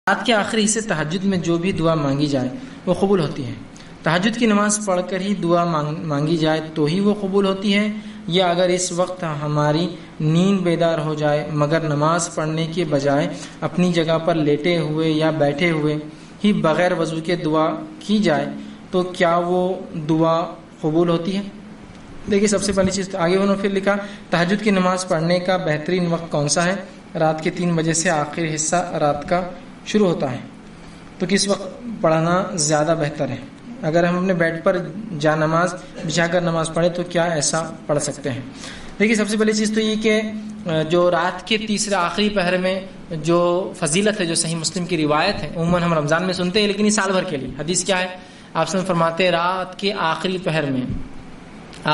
رات کے آخری حصے تہجد میں جو بھی دعا مانگی جائے وہ قبول ہوتی ہے۔ تہجد کی نماز پڑھ کر ہی دعا مانگی جائے تو ہی وہ قبول ہوتی ہے، یا اگر اس وقت ہماری نیند بیدار ہو جائے مگر نماز پڑھنے کے بجائے اپنی جگہ پر لیٹے ہوئے یا بیٹھے ہوئے ہی بغیر وضو کے دعا کی جائے تو کیا وہ دعا قبول ہوتی ہے؟ دیکھیے، سب سے پہلی چیز آگے انہوں نے پھر لکھا، تہجد کی نماز پڑھنے کا بہترین وقت کون سا ہے؟ رات کے 3 بجے سے آخر حصہ رات کا شروع ہوتا ہے، تو کس وقت پڑھنا زیادہ بہتر ہے؟ اگر ہم اپنے بیڈ پر جا نماز بچھا کر نماز پڑھیں تو کیا ایسا پڑھ سکتے ہیں؟ دیکھیے، سب سے پہلی چیز تو یہ کہ جو رات کے تیسرے آخری پہر میں جو فضیلت ہے، جو صحیح مسلم کی روایت ہے، عموماً ہم رمضان میں سنتے ہیں لیکن یہ سال بھر کے لیے حدیث کیا ہے؟ آپ سے فرماتے ہیں رات کے آخری پہر میں،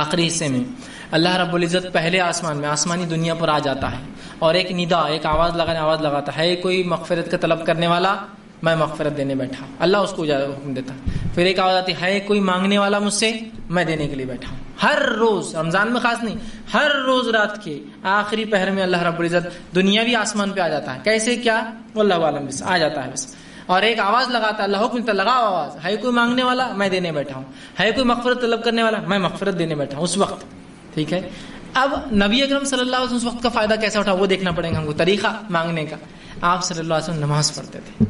آخری حصے میں اللہ رب العزت پہلے آسمان میں، آسمانی دنیا پر آ جاتا ہے اور ایک ندا، ایک آواز لگاتا ہے، کوئی مغفرت کا طلب کرنے والا، میں مغفرت دینے بیٹھا، اللہ اس کو حکم دیتا ہے۔ پھر ایک آواز آتی ہے، کوئی مانگنے والا مجھ سے، میں دینے کے لیے بیٹھا ہوں۔ ہر روز، رمضان میں خاص نہیں، ہر روز رات کے آخری پہر میں اللہ رب العزت دنیاوی آسمان پہ آ جاتا ہے۔ کیسے کیا؟ واللہ عالم، بس آ جاتا ہے بس، اور ایک آواز لگاتا ہے، اللہ حکم دیتا ہے، لگاؤ آواز، ہے کوئی مانگنے والا، میں دینے بیٹھا ہوں، ہے کوئی مغفرت طلب کرنے والا، میں مغفرت دینے بیٹھا ہوں اس وقت۔ ٹھیک ہے، اب نبی اکرم صلی اللہ علیہ وسلم اس وقت کا فائدہ کیسا اٹھا وہ دیکھنا پڑے گا ہم کو۔ طریقہ مانگنے کا، آپ صلی اللہ علیہ وسلم نماز پڑھتے تھے۔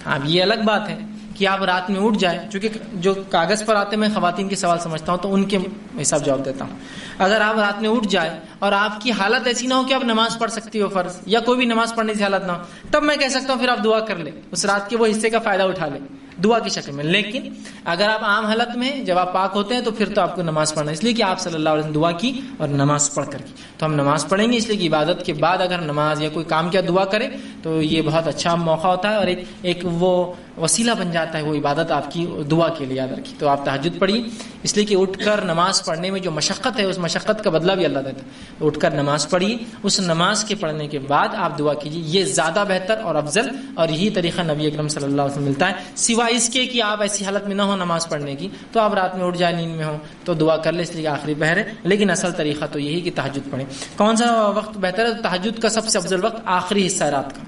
اب یہ الگ بات ہے کہ آپ رات میں اٹھ جائیں، چونکہ جو کاغذ پر آتے میں خواتین کے سوال سمجھتا ہوں تو ان کے حساب جواب دیتا ہوں۔ اگر آپ رات میں اٹھ جائیں اور آپ کی حالت ایسی نہ ہو کہ آپ نماز پڑھ سکتی ہو فرض، یا کوئی بھی نماز پڑھنے کی حالت نہ ہو، تب میں کہہ سکتا ہوں پھر آپ دعا کر لیں، اس رات کے وہ حصے کا فائدہ اٹھا لیں دعا کی شکل میں۔ لیکن اگر آپ عام حالت میں جب آپ پاک ہوتے ہیں تو پھر تو آپ کو نماز پڑھنا، اس لیے کہ آپ صلی اللہ علیہ وسلم دعا کی اور نماز پڑھ کر کی، تو ہم نماز پڑھیں گے، اس لیے کہ عبادت کے بعد اگر نماز یا کوئی کام کیا دعا کرے تو یہ بہت اچھا موقع ہوتا ہے اور ایک وہ وسیلہ بن جاتا ہے وہ عبادت آپ کی دعا کے لیے، یاد رکھیے۔ تو آپ تہجد پڑھیے، اس لیے کہ اٹھ کر نماز پڑھنے میں جو مشقت ہے اس مشقت کا بدلہ بھی اللہ دیتا ہے۔ اٹھ کر نماز پڑھیے، اس نماز کے پڑھنے کے بعد آپ دعا کیجیے، یہ زیادہ بہتر اور افضل، اور یہی طریقہ نبی اکرم صلی اللہ علیہ وسلم ملتا ہے۔ سوائے اس کے کہ آپ ایسی حالت میں نہ ہو نماز پڑھنے کی تو آپ رات میں اٹھ جائیں، نیند میں ہو تو دعا کر لیں، اس لیے آخری پہر ہے، لیکن اصل طریقہ تو یہی کہ تہجد پڑھیں۔ کون سا وقت بہتر ہے؟ تہجد کا سب سے افضل وقت آخری حصہ ہے رات کا،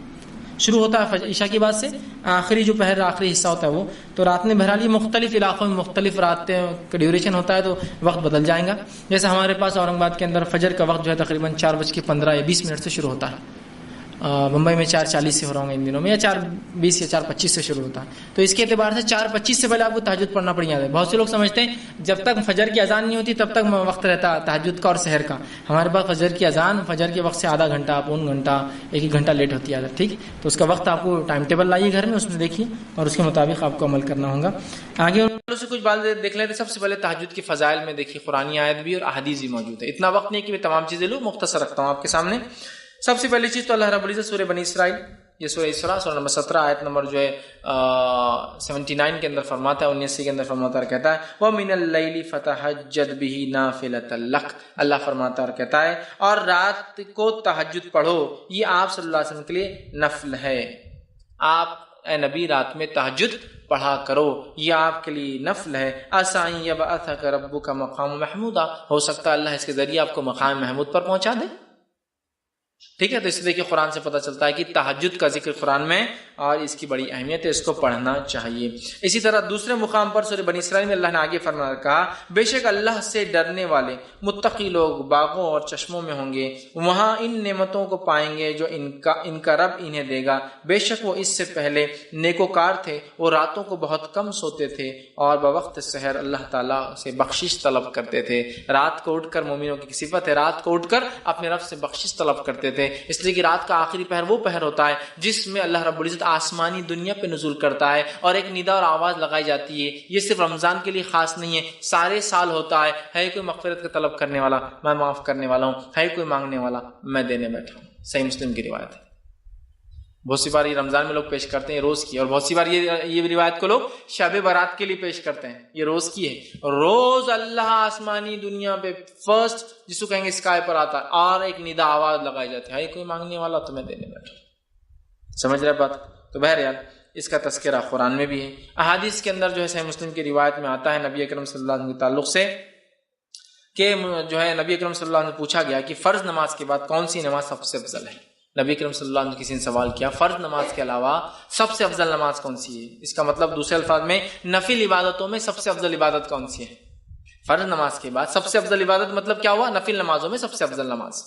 شروع ہوتا ہے عشاء کی بعد سے، آخری جو پہر آخری حصہ ہوتا ہے وہ تو رات میں بہرحال یہ مختلف علاقوں میں مختلف رات کا ڈیوریشن ہوتا ہے تو وقت بدل جائے گا۔ جیسے ہمارے پاس اورنگ آباد کے اندر فجر کا وقت جو ہے تقریباً 4:15 یا 20 منٹ سے شروع ہوتا ہے، ممبئی میں 4:40 سے ہو رہا ہوں ان دنوں میں، یا 4:20 یا 4:25 سے شروع ہوتا ہے، تو اس کے اعتبار سے 4:25 سے پہلے آپ کو تہجد پڑھنا پڑ جاتا ہے۔ بہت سے لوگ سمجھتے ہیں جب تک فجر کی اذان نہیں ہوتی تب تک وقت رہتا ہے تہجد کا اور سحر کا۔ ہمارے پاس فجر کی اذان فجر کے وقت سے آدھا گھنٹہ، پون گھنٹہ، 1 گھنٹہ لیٹ ہوتی ہے، ٹھیک؟ تو اس کا وقت آپ کو ٹائم ٹیبل لائیے گھر میں، اس میں دیکھیے اور اس کے مطابق آپ کو عمل کرنا ہوگا۔ آگے سے کچھ بات دیکھ لیتے۔ سب سے پہلے تہجد کے فضائل میں دیکھیے قرآنی آیت بھی اور احادیث بھی موجود ہے، اتنا وقت نہیں کہ میں تمام چیزیں لوں، مختصر رکھتا ہوں آپ کے سامنے۔ سب سے پہلی چیز تو اللہ رب العزت سورہ بنی اسرائیل، یہ سورہ اسراء سورہ نمبر 17 آیت نمبر جو ہے 79 کے اندر فرماتا ہے، 79 کے اندر فرماتا ہے اور کہتا ہے وَمِنَ اللَّيْلِ فَتَهَجَّدْ بِهِ نَافِلَةً لَكَ، اللہ فرماتا ہے اور کہتا ہے اور رات کو تہجد پڑھو، یہ آپ صلی اللہ علیہ وسلم کے لیے نفل ہے۔ آپ اے نبی رات میں تہجد پڑھا کرو، یہ آپ کے لیے نفل ہے۔ عَسَىٰ أَن يَبْعَثَكَ رَبُّكَ مَقَامًا مَحْمُودًا، ہو سکتا ہے اللہ اس کے ذریعے آپ کو مقام محمود پر پہنچا دے۔ ٹھیک ہے، تو اس لیے کہ قرآن سے پتہ چلتا ہے کہ تہجد کا ذکر قرآن میں اور اس کی بڑی اہمیت ہے، اس کو پڑھنا چاہیے۔ اسی طرح دوسرے مقام پر سورہ بنی اسرائیل میں اللہ نے آگے فرمایا، کہا بے شک اللہ سے ڈرنے والے متقی لوگ باغوں اور چشموں میں ہوں گے، وہاں ان نعمتوں کو پائیں گے جو ان کا رب انہیں دے گا، بے شک وہ اس سے پہلے نیکوکار تھے، وہ راتوں کو بہت کم سوتے تھے اور بوقت سحر اللہ تعالیٰ سے بخشش طلب کرتے تھے۔ رات کو اٹھ کر، مومنوں کی صفت ہے رات کو اٹھ کر اپنے رب سے بخشش طلب کرتے تھے، اس لیے کہ رات کا آخری پہر وہ پہر ہوتا ہے جس میں اللہ رب العزت آسمانی دنیا پہ نزول کرتا ہے اور ایک ندا اور آواز لگائی جاتی ہے۔ یہ صرف رمضان کے لیے خاص نہیں ہے، سارے سال ہوتا ہے کوئی مغفرت کا طلب کرنے والا، میں معاف کرنے والا ہوں، ہے کوئی مانگنے والا، میں دینے بیٹھا ہوں۔ صحیح مسلم کی روایت ہے، بہت سی بار یہ رمضان میں لوگ پیش کرتے ہیں روز کی، اور بہت سی بار یہ روایت کو لوگ شب برات کے لیے پیش کرتے ہیں، یہ روز کی ہے۔ روز اللہ آسمانی دنیا پہ فرسٹ جس کو کہیں گے اسکائی پر آتا ہے اور ایک ندا آواز لگائی جاتی ہے کوئی مانگنے والا تو میں دینے بیٹھا ہوں۔ سمجھ رہے بات؟ تو بہرحال اس کا تذکرہ قرآن میں بھی ہے، احادیث کے اندر جو ہے صحیح مسلم کی روایت میں آتا ہے نبی اکرم صلی اللہ علیہ وسلم کے تعلق سے کہ جو ہے نبی اکرم صلی اللہ علیہ وسلم سے پوچھا گیا کہ فرض نماز کے بعد کون سی نماز سب سے افضل ہے؟ نبی کریم صلی اللہ علیہ وسلم نے کسی نے سوال کیا فرض نماز کے علاوہ سب سے افضل نماز کون سی ہے؟ اس کا مطلب دوسرے الفاظ میں نفل عبادتوں میں سب سے افضل عبادت کون سی ہے؟ فرض نماز کے بعد سب سے افضل عبادت مطلب کیا ہوا؟ نفل نمازوں میں سب سے افضل نماز.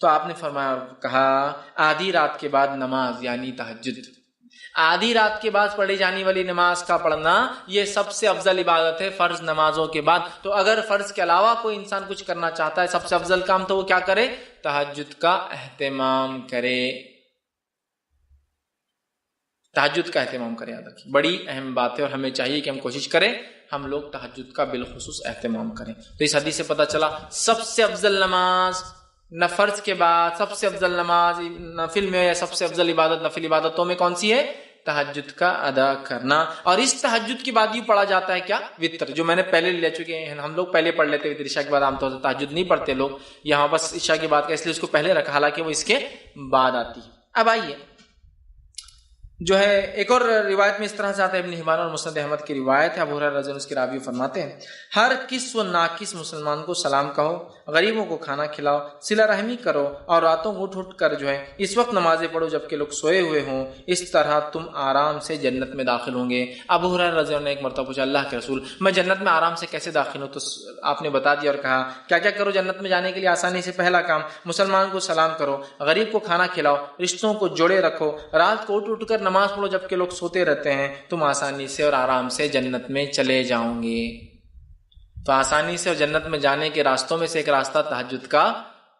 تو آپ نے فرمایا اور کہا آدھی رات کے بعد نماز یعنی تہجد، آدھی رات کے بعد پڑھی جانے والی نماز کا پڑھنا یہ سب سے افضل عبادت ہے فرض نمازوں کے بعد. تو اگر فرض کے علاوہ کوئی انسان کچھ کرنا چاہتا ہے سب سے افضل کام، تو وہ کیا کرے؟ تہجد کا اہتمام کرے، تہجد کا اہتمام کرے. یاد رکھیے بڑی اہم بات ہے اور ہمیں چاہیے کہ ہم کوشش کریں ہم لوگ تہجد کا بالخصوص اہتمام کریں. تو اس حدیث سے پتہ چلا سب سے افضل نماز نہ فرض کے بعد سب سے افضل نماز نفل میں یا سب سے افضل عبادت نفل عبادتوں میں کون سی ہے؟ تہجد کا ادا کرنا. اور اس تہجد کے بعد یہ پڑھا جاتا ہے کیا؟ وتر، جو میں نے پہلے لے چکے ہیں. ہم لوگ پہلے پڑھ لیتے وتر، عشاء کے بعد عام طور سے تہجد نہیں پڑھتے لوگ، یہاں بس عشاء کی بات کا اس لیے اس کو پہلے رکھا، حالانکہ وہ اس کے بعد آتی ہے. اب آئیے جو ہے ایک اور روایت میں اس طرح سے آتا ہے، ابن حبان اور مسند احمد کی روایت ہے، ابو ہریرہ رضی اللہ عنہ اس کی راوی فرماتے ہیں ہر کس و ناکس مسلمان کو سلام کہو، غریبوں کو کھانا کھلاؤ، صلہ رحمی کرو، اور راتوں کو اٹھ کر جو ہے اس وقت نمازیں پڑھو جبکہ لوگ سوئے ہوئے ہوں، اس طرح تم آرام سے جنت میں داخل ہوں گے. ابو ہریرہ رضی اللہ عنہ نے ایک مرتبہ پوچھا اللہ کے رسول میں جنت میں آرام سے کیسے داخل ہوں؟ تو آپ نے بتا دیا اور کہا کیا کیا کرو جنت میں جانے کے لیے آسانی سے. پہلا کام مسلمان کو سلام کرو، غریب کو کھانا کھلاؤ، رشتوں کو جوڑے رکھو، رات کو اٹھ کر نماز پڑھو جبکہ لوگ سوتے رہتے ہیں، تم آسانی سے اور آرام سے جنت میں چلے جاؤں گے. تو آسانی سے اور جنت میں جانے کے راستوں میں سے ایک راستہ تہجد کا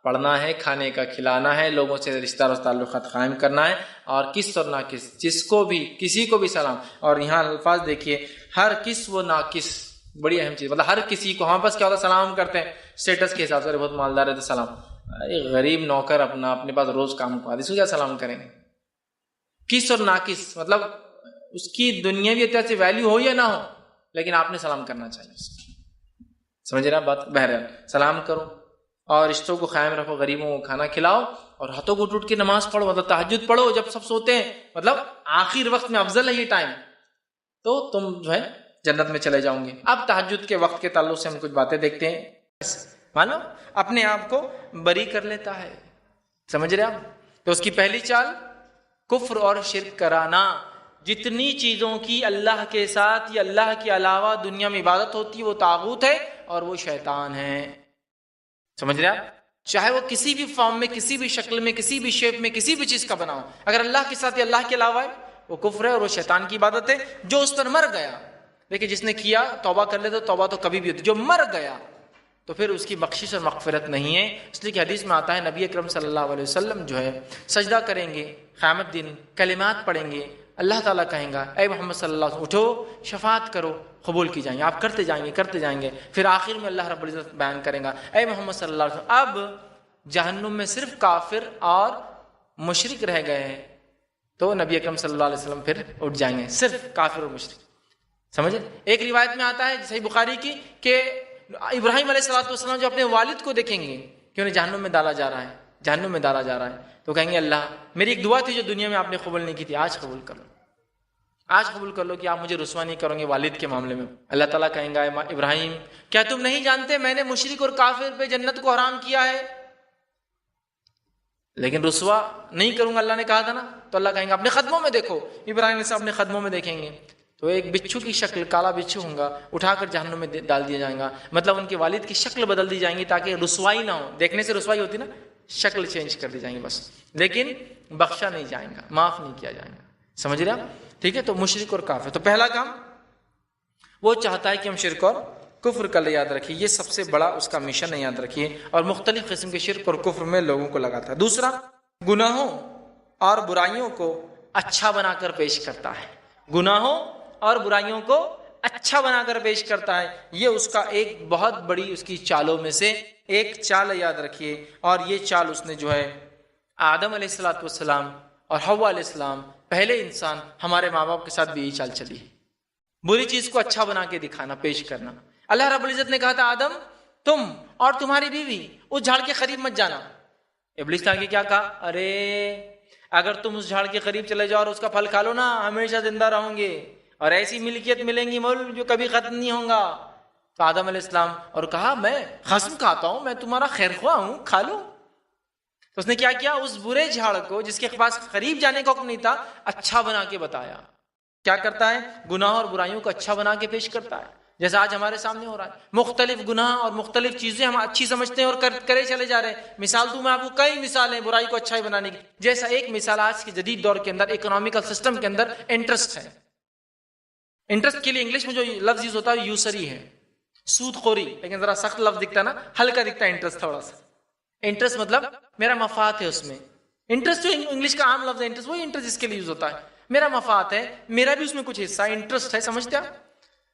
پڑھنا ہے، کھانے کا کھلانا ہے، لوگوں سے رشتہ اور تعلقات قائم کرنا ہے، اور کس اور ناکس جس کو بھی کسی کو بھی سلام. اور یہاں الفاظ دیکھیے ہر کس و ناکس، بڑی اہم چیز، مطلب ہر کسی کو. ہاں بس کیا ہوتا ہے سلام کرتے ہیں اسٹیٹس کے حساب سے، بہت مالدار ہے تو سلام. غریب نوکر اپنے پاس روز کام کو اس کو کیا سلام کریں گے؟ کس اور ناکس مطلب اس کی دنیاوی اعتبار سے ویلیو ہو یا نہ ہو، لیکن آپ نے سلام کرنا چاہیے. سمجھ رہے بات؟ بہرحال سلام کرو اور رشتوں کو قائم رکھو، غریبوں کو کھانا کھلاؤ، اور ہاتھوں کو اٹھ کے نماز پڑھو، مطلب تہجد پڑھو جب سب سوتے ہیں، مطلب آخر وقت میں افضل ہے یہ ٹائم، تو تم جو ہے جنت میں چلے جاؤں گے. اب تہجد کے وقت کے تعلق سے ہم کچھ باتیں دیکھتے ہیں. مانو اپنے آپ کو بری کر لیتا ہے، سمجھ رہے آپ؟ تو اس کی پہلی چال کفر اور شرک کرانا. جتنی چیزوں کی اللہ کے ساتھ یا اللہ کے علاوہ دنیا میں عبادت ہوتی ہے وہ طاغوت ہے اور وہ شیطان ہے. سمجھ رہے آپ؟ چاہے وہ کسی بھی فارم میں، کسی بھی شکل میں، کسی بھی شیپ میں، کسی بھی چیز کا بناؤ، اگر اللہ کے ساتھ یا اللہ کے علاوہ ہے وہ کفر ہے اور وہ شیطان کی عبادت ہے. جو اس پر مر گیا، لیکن جس نے کیا توبہ کر لے تو توبہ تو کبھی بھی ہوتی، جو مر گیا تو پھر اس کی بخشش اور مغفرت نہیں ہے. اس لیے کہ حدیث میں آتا ہے نبی اکرم صلی اللہ علیہ وسلم جو ہے سجدہ کریں گے قیامت دن، کلمات پڑھیں گے، اللہ تعالیٰ کہیں گا اے محمد صلی اللہ علیہ وسلم اٹھو شفاعت کرو، قبول کی جائیں گے. آپ کرتے جائیں گے. پھر آخر میں اللہ رب العزت بیان کریں گا اے محمد صلی اللہ علیہ وسلم اب جہنم میں صرف کافر اور مشرک رہ گئے ہیں. تو نبی اکرم صلی اللہ علیہ وسلم پھر اٹھ جائیں گے، صرف کافر اور مشرک. سمجھے؟ ایک روایت میں آتا ہے صحیح بخاری کی کہ ابراہیم علیہ السلام جو اپنے والد کو دیکھیں گے کہ انہیں جہنم میں ڈالا جا رہا ہے، تو کہیں گے اللہ میری ایک دعا تھی جو دنیا میں آپ نے قبول نہیں کی تھی، آج قبول کر لو کہ آپ مجھے رسوا نہیں کرو گے والد کے معاملے میں. اللہ تعالیٰ کہیں گا ابراہیم کیا تم نہیں جانتے میں نے مشرک اور کافر پہ جنت کو حرام کیا ہے، لیکن رسوا نہیں کروں گا اللہ نے کہا تھا نا. تو اللہ کہیں گا اپنے قدموں میں دیکھو. ابراہیم سے اپنے قدموں میں دیکھیں گے تو ایک بچھو کی شکل، کالا بچھو ہوگا، اٹھا کر جہنم میں ڈال دیا جائے گا. مطلب ان کے والد کی شکل بدل دی جائیں گی تاکہ رسوائی نہ ہو. دیکھنے سے رسوائی ہوتی نا، شکل چینج کر دی جائیں گی بس، لیکن بخشا نہیں جائیں گا، معاف نہیں کیا جائے گا. سمجھ رہے آپ؟ ٹھیک ہے. تو مشرک اور کافر، تو پہلا کام وہ چاہتا ہے کہ ہم شرک اور کفر کا یاد رکھیے، یہ سب سے بڑا اس کا مشن ہے، یاد رکھیے. اور مختلف قسم کے شرک اور کفر میں لوگوں کو لگاتا ہے. دوسرا گناہوں اور برائیوں کو اچھا بنا کر پیش کرتا ہے. گناہوں اور برائیوں کو اچھا بنا کر پیش کرتا ہے. یہ اس کا ایک بہت بڑی اس کی چالوں میں سے ایک چال ہے، یاد رکھیے. اور یہ چال اس نے جو ہے آدم علیہ السلام اور حوا علیہ السلام، پہلے انسان، ہمارے ماں باپ کے ساتھ بھی یہی چال چلی ہے. بری چیز کو اچھا بنا کے دکھانا، پیش کرنا. اللہ رب العزت نے کہا تھا آدم تم اور تمہاری بیوی اس جھاڑ کے قریب مت جانا. ابلیس نے آگے کیا کہا؟ ارے اگر تم اس جھاڑ کے قریب چلے جاؤ اور اس کا پھل کھا لو نا ہمیشہ زندہ رہوں گے اور ایسی ملکیت ملیں گی مول جو کبھی ختم نہیں ہوں گا. تو آدم علیہ السلام اور کہا میں قسم کھاتا ہوں میں تمہارا خیر خواہ ہوں، کھا لو. تو اس نے کیا کیا؟ اس برے جھاڑ کو جس کے پاس قریب جانے کا حکم نہیں تھا اچھا بنا کے بتایا. کیا کرتا ہے؟ گناہ اور برائیوں کو اچھا بنا کے پیش کرتا ہے. جیسا آج ہمارے سامنے ہو رہا ہے، مختلف گناہ اور مختلف چیزیں ہم اچھی سمجھتے ہیں اور کرے چلے جا رہے ہیں. مثال دوں میں آپ کو، کئی مثالیں برائی کو اچھائی بنانے کی. جیسا ایک مثال آج کے جدید دور کے اندر اکنامیکل سسٹم کے اندر انٹرسٹ ہے. انٹرسٹ کے لیے انگلش میں جو لفظ یوز ہوتا ہے یوسری ہے، سود خوری. لیکن ذرا سخت لفظ دکھتا ہے نا، ہلکا دکھتا ہے انٹرسٹ تھوڑا سا. انٹرسٹ مطلب میرا مفاد ہے اس میں. انٹرسٹ جو انگلش کا عام لفظ ہے انٹرسٹ، وہی انٹرسٹ جس کے لیے یوز ہوتا ہے. میرا مفاد ہے، میرا بھی اس میں کچھ حصہ ہے، انٹرسٹ ہے. سمجھتے آپ؟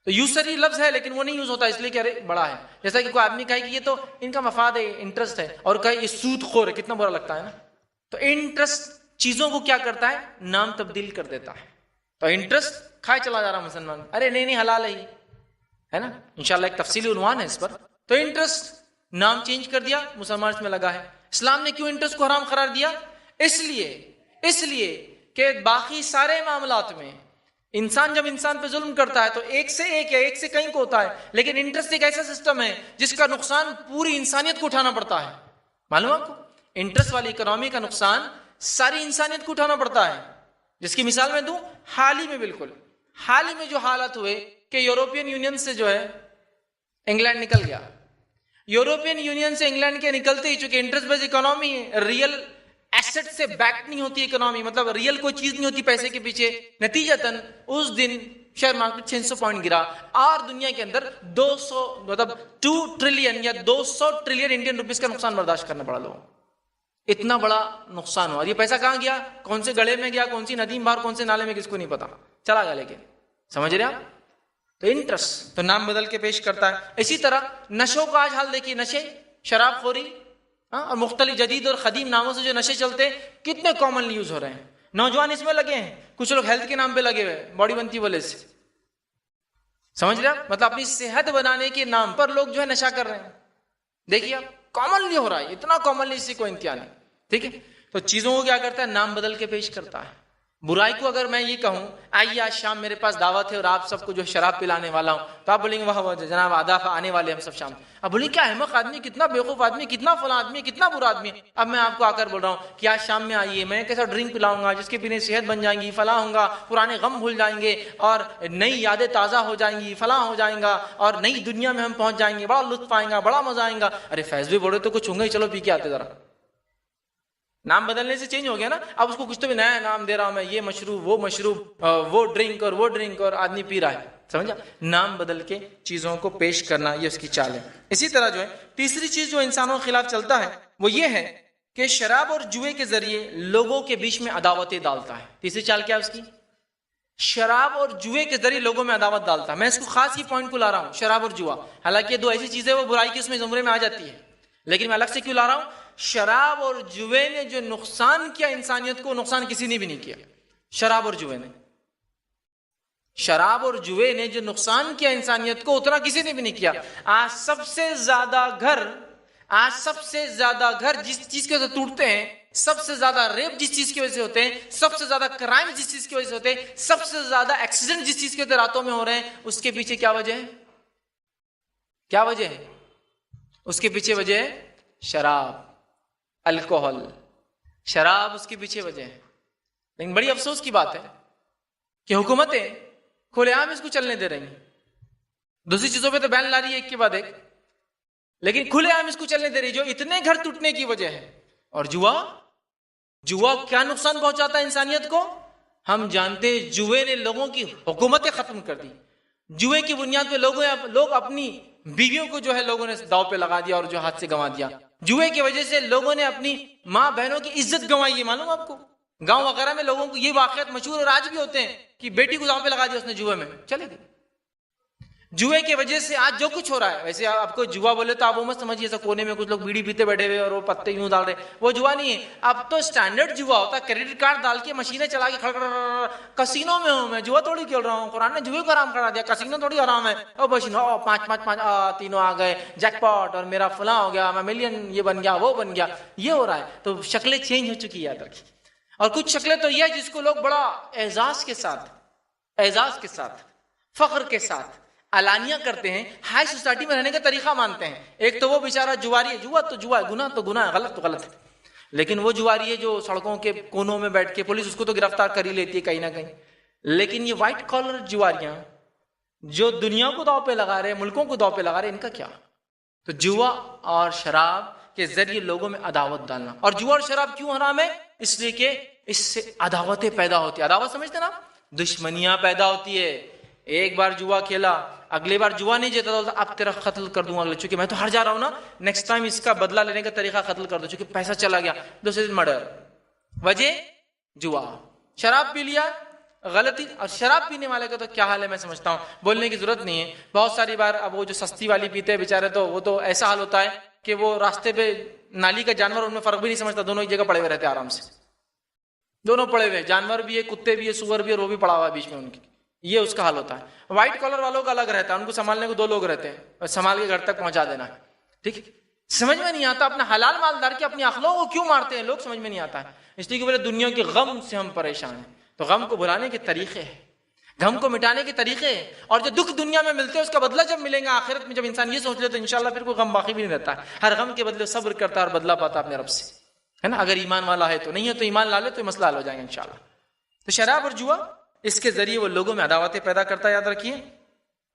تو یوسری لفظ ہے لیکن وہ نہیں یوز ہوتا اس لیے کہ ارے بڑا ہے. جیسا کہ کوئی آدمی کہے کہ یہ تو ان کا مفاد ہے، انٹرسٹ ہے، اور کہے یہ سود خور ہے، کتنا برا لگتا ہے نا. تو انٹرسٹ چیزوں کو کیا کرتا ہے؟ نام تبدیل کر دیتا ہے. تو انٹرسٹ کھائے چلا جا رہا مسلمان، ارے نہیں حلال ہے نا. انشاءاللہ ایک تفصیلی عنوان ہے اس پر. تو انٹرسٹ نام چینج کر دیا، مسلمان اس میں لگا ہے. اسلام نے کیوں انٹرسٹ کو حرام قرار دیا؟ اس لیے کہ باقی سارے معاملات میں انسان جب انسان پہ ظلم کرتا ہے تو ایک سے ایک ہے، ایک سے کہیں کو ہوتا ہے. لیکن انٹرسٹ ایک ایسا سسٹم ہے جس کا نقصان پوری انسانیت کو اٹھانا پڑتا ہے. معلوم آپ کو؟ انٹرسٹ والی اکنامی کا نقصان ساری انسانیت کو اٹھانا پڑتا ہے. جس کی مثال میں دوں، حال ہی میں جو حالات ہوئے کہ یورپین یونین سے جو ہے انگلینڈ نکل گیا. یورپین یونین سے انگلینڈ کے نکلتے ہی، چونکہ انٹرسٹ بیس اکنامی ہے، ریئل ایسٹ سے بیک نہیں ہوتی اکنامی، مطلب ریئل کوئی چیز نہیں ہوتی پیسے کے پیچھے. نتیجتاً اس دن شیئر مارکیٹ 600 پوائنٹ گرا اور دنیا کے اندر 2 ٹریلین یا 200 ٹریلین انڈین روپیز کا نقصان برداشت کرنا پڑا لوگوں. اتنا بڑا نقصان ہوا. یہ پیسہ کہاں گیا؟ کون سے گڑھے میں گیا، کون سی ندی میں باہر، کون سے نالے میں، کس کو نہیں پتا، چلا گیا. لیکن سمجھ رہے آپ؟ تو انٹرسٹ تو نام بدل کے پیش کرتا ہے. اسی طرح نشوں کا آج حال دیکھیے، نشے، شراب خوری اور مختلف جدید اور قدیم ناموں سے جو نشے چلتے ہیں کتنے کامنلی یوز ہو رہے ہیں. نوجوان اس میں لگے ہیں، کچھ لوگ ہیلتھ کے نام پہ لگے ہوئے، باڈی بنتی بولے سے. سمجھ رہے آپ؟ مطلب اپنی صحت بنانے کے نام پر لوگ جو ہے نشہ کر رہے ہیں. دیکھیے آپ، کامنلی ہو رہا ہے، اتنا کامنلی، اس سے کوئی انتہا نہیں. ٹھیک ہے. تو چیزوں کو کیا کرتا ہے؟ نام بدل کے پیش کرتا ہے. برائی کو اگر میں یہ کہوں آئیے آج شام میرے پاس دعوت ہے اور آپ سب کو جو شراب پلانے والا ہوں، تو آپ بولیں گے واہ جناب آداب آنے والے ہم سب شام. اب بولیں کیا احمق آدمی، کتنا بیوقوف آدمی، کتنا فلاں آدمی، کتنا برا آدمی. اب میں آپ کو آ کر بول رہا ہوں کہ آج شام میں آئیے، میں کیسا ڈرنک پلاؤں گا جس کے پینے صحت بن جائیں گی، فلاں ہوں گا، پرانے غم بھول جائیں گے اور نئی یادیں تازہ ہو جائیں گی، فلاں ہو جائیں گا اور نئی دنیا میں ہم پہنچ جائیں گے، بڑا لطف آئیں گا، بڑا مزہ آئیں گا. ارے فیض بھی بولے تو کچھ ہوں گے، چلو پی کے آتے ذرا. نام بدلنے سے چینج ہو گیا نا. اب اس کو کچھ تو بھی نیا نام دے رہا ہوں میں، یہ مشروب، وہ مشروب، وہ ڈرنک اور آدمی پی رہا ہے. سمجھا؟ نام بدل کے چیزوں کو پیش کرنا یہ اس کی چال ہے. اسی طرح جو ہے تیسری چیز جو انسانوں کے خلاف چلتا ہے وہ یہ ہے کہ شراب اور جوئے کے ذریعے لوگوں کے بیچ میں عداوتیں ڈالتا ہے. تیسری چال کیا اس کی؟ شراب اور جوئے کے ذریعے لوگوں میں عداوت ڈالتا ہے. میں اس کو خاص یہ پوائنٹ کو لا رہا ہوں، شراب اور جوا. حالانکہ یہ دو ایسی چیزیں وہ برائی کی اس میں زمرے میں آ جاتی ہے، لیکن میں الگ سے کیوں لا رہا ہوں؟ شراب اور جوے نے جو نقصان کیا انسانیت کو، نقصان کسی نے بھی نہیں کیا. شراب اور جوے نے جو نقصان کیا انسانیت کو اتنا کسی نے بھی نہیں کیا. آج سب سے زیادہ گھر جس چیز کی وجہ سے ٹوٹتے ہیں، سب سے زیادہ ریپ جس چیز کی وجہ سے ہوتے ہیں، سب سے زیادہ کرائم جس چیز کی وجہ سے ہوتے ہیں، سب سے زیادہ ایکسیڈنٹ جس چیز کی وجہ سے راتوں میں ہو رہے ہیں، اس کے پیچھے کیا وجہ ہے؟ اس کے پیچھے وجہ ہے شراب، الکوہل. شراب اس کے پیچھے وجہ ہے. لیکن بڑی افسوس کی بات ہے کہ حکومتیں کھلے عام اس کو چلنے دے رہی ہیں. دوسری چیزوں پہ تو بین لا رہی ہے ایک کے بعد ایک، لیکن کھلے عام اس کو چلنے دے رہی جو اتنے گھر ٹوٹنے کی وجہ ہے. اور جوا کیا نقصان پہنچاتا ہے انسانیت کو؟ ہم جانتے ہیں جوے نے لوگوں کی حکومتیں ختم کر دی. جوے کی بنیاد پہ لوگ اپنی بیویوں کو جو ہے لوگوں نے داؤ پہ لگا دیا اور جو ہاتھ سے گنوا دیا. جوئے کی وجہ سے لوگوں نے اپنی ماں بہنوں کی عزت گنوائی ہے. معلوم آپ کو گاؤں وغیرہ میں لوگوں کو یہ واقعات مشہور اور آج بھی ہوتے ہیں کہ بیٹی کو داؤ پہ لگا دیا اس نے جوئے میں، چلے گئے. جوئے کی وجہ سے آج جو کچھ ہو رہا ہے، ویسے آپ کو جوا بولے تو آپ وہ مت سمجھیے ایسا کونے میں کچھ لوگ بیڑی پیتے بیٹھے ہوئے اور وہ پتے یوں ڈال رہے، وہ جوا نہیں ہے. اب تو اسٹینڈرڈ جوا ہوتا ہے، کریڈٹ کارڈ ڈال کے مشینیں چلا کے کسینوں میں ہوں میں، جوا تھوڑی کھیل رہا ہوں. قرآن نے جوئے کو حرام کرا دیا، کسینو تھوڑی حرام ہے. اور بشینو 5 تینوں آ گئے جیک پاٹ اور میرا فلاں ہو گیا، میں ملین یہ بن گیا وہ بن گیا، یہ ہو رہا ہے. تو شکلیں چینج ہو چکی ہے یاد رکھیے. اور کچھ شکلیں تو یہ جس کو لوگ بڑا اعزاز کے ساتھ فخر کے ساتھ علانیہ کرتے ہیں، ہائی سوسائٹی میں رہنے کا طریقہ مانتے ہیں. ایک تو وہ بیچارہ جواری ہے، جوا تو جوا ہے، گناہ تو گناہ ہے، غلط تو غلط ہے. لیکن وہ جواری ہے جو سڑکوں کے کونوں میں بیٹھ کے پولیس اس کو تو گرفتار کر ہی لیتی ہے کہیں نہ کہیں. لیکن یہ وائٹ کالر جواریاں جو دنیا کو داؤ پہ لگا رہے ہیں, ملکوں کو داؤ پہ لگا رہے ہیں, ان کا کیا؟ تو جوا اور شراب کے ذریعے لوگوں میں عداوت ڈالنا. اور جوا اور شراب کیوں حرام ہے؟ اس لیے کہ اس سے عداوتیں پیدا ہوتی ہیں. عداوت سمجھتے نا, دشمنیاں پیدا ہوتی ہے. ایک بار جوا کھیلا, اگلی بار جوا نہیں جیتا تو اب تیرا قتل کر دوں گا, چونکہ میں تو ہار جا رہا ہوں نا, نیکسٹ ٹائم اس کا بدلہ لینے کا طریقہ قتل کر دو, چونکہ پیسہ چلا گیا, دوسرے دن مرڈر. وجہ جوا. شراب پی لیا, غلطی. اور شراب پینے والے کا تو کیا حال ہے میں سمجھتا ہوں, بولنے کی ضرورت نہیں ہے. بہت ساری بار اب وہ جو سستی والی پیتے ہیں بیچارے, تو وہ تو ایسا حال ہوتا ہے کہ وہ راستے پہ نالی کا جانور ان میں فرق بھی نہیں سمجھتا, دونوں ایک جگہ پڑے ہوئے رہتے ہیں آرام سے, دونوں پڑے ہوئے, جانور بھی ہے, کتے بھی ہے, سور بھی ہے, اور وہ بھی پڑا ہوا ہے بیچ میں ان کی. یہ اس کا حال ہوتا ہے. وائٹ کالر والوں کا الگ رہتا ہے, ان کو سنبھالنے کو 2 لوگ رہتے ہیں, سنبھال کے گھر تک پہنچا دینا ہے. ٹھیک ہے, سمجھ میں نہیں آتا اپنا حلال مالدار کے اپنی اخلاق کو کیوں مارتے ہیں لوگ, سمجھ میں نہیں آتا ہے. اس لیے کہ بولے دنیا کے غم سے ہم پریشان ہیں. تو غم کو بھلانے کے طریقے ہیں, غم کو مٹانے کے طریقے ہیں, اور جو دکھ دنیا میں ملتے ہیں اس کا بدلہ جب ملیں گا آخرت میں, جب انسان یہ سوچ لے تو انشاءاللہ پھر کوئی غم باقی بھی نہیں رہتا ہے. ہر غم کے بدلے صبر کرتا ہے اور بدلہ پاتا اپنے رب سے, ہے نا. اگر ایمان والا ہے تو, نہیں ہے تو ایمان لا لے تو مسئلہ حل ہو جائے گا انشاءاللہ. تو شراب اور جوا اس کے ذریعے وہ لوگوں میں عداوتیں پیدا کرتا ہے, یاد رکھیے.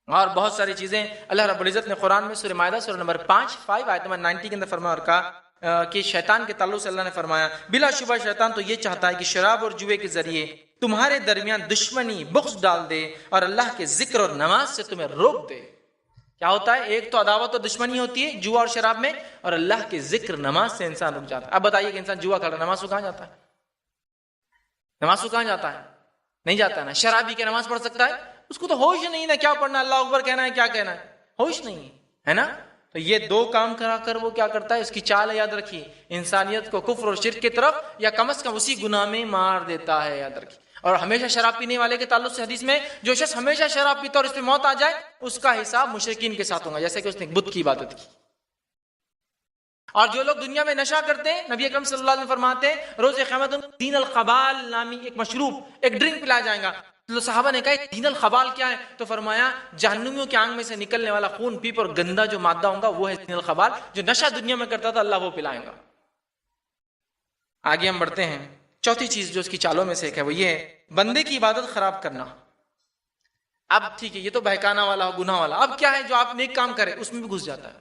اور بہت ساری چیزیں اللہ رب العزت نے قرآن میں سورہ مائدہ سورہ نمبر 5 آیت نمبر 90 کے اندر فرمایا اور کہا کہ شیطان کے تعلق سے اللہ نے فرمایا, بلا شبہ شیطان تو یہ چاہتا ہے کہ شراب اور جوے کے ذریعے تمہارے درمیان دشمنی, بغض ڈال دے, اور اللہ کے ذکر اور نماز سے تمہیں روک دے. کیا ہوتا ہے؟ ایک تو عداوت اور دشمنی ہوتی ہے جوا اور شراب میں, اور اللہ کے ذکر نماز سے انسان رک جاتا ہے. اب بتائیے کہ انسان جوا کھیل, نماز کو کہاں جاتا ہے؟ نماز کو کہاں جاتا ہے؟ نہیں جاتا ہے نا. شرابی کے نماز پڑھ سکتا ہے؟ اس کو تو ہوش نہیں نا, کیا پڑھنا, اللہ اکبر کہنا ہے, کیا کہنا ہے, ہوش نہیں ہے نا. تو یہ 2 کام کرا کر وہ کیا کرتا ہے, اس کی چال ہے, یاد رکھیے, انسانیت کو کفر اور شرک کی طرف, یا کم از کم اسی گناہ میں مار دیتا ہے, یاد رکھیے. اور ہمیشہ شراب پینے والے کے تعلق سے حدیث میں, جو شخص ہمیشہ شراب پیتا اور اس پہ موت آ جائے, اس کا حساب مشرکین کے ساتھ ہوگا, جیسے کہ اس نے بت کی عبادت کی. اور جو لوگ دنیا میں نشہ کرتے ہیں, نبی اکرم صلی اللہ علیہ وسلم فرماتے ہیں روز قیامت دین الخبال نامی ایک مشروب, ایک ڈرنک پلایا جائے گا. تو صحابہ نے کہا دین الخبال کیا ہے؟ تو فرمایا جہنمیوں کے آنگ میں سے نکلنے والا خون پیپ اور گندا جو مادہ ہوگا وہ ہے دین الخبال. جو نشہ دنیا میں کرتا تھا اللہ وہ پلائے گا. آگے ہم بڑھتے ہیں. چوتھی چیز جو اس کی چالوں میں سے ایک ہے وہ یہ ہے بندے کی عبادت خراب کرنا. اب ٹھیک ہے, یہ تو بہکانا والا, گناہ والا. اب کیا ہے جو آپ نیک کام کرے اس میں بھی گھس جاتا ہے,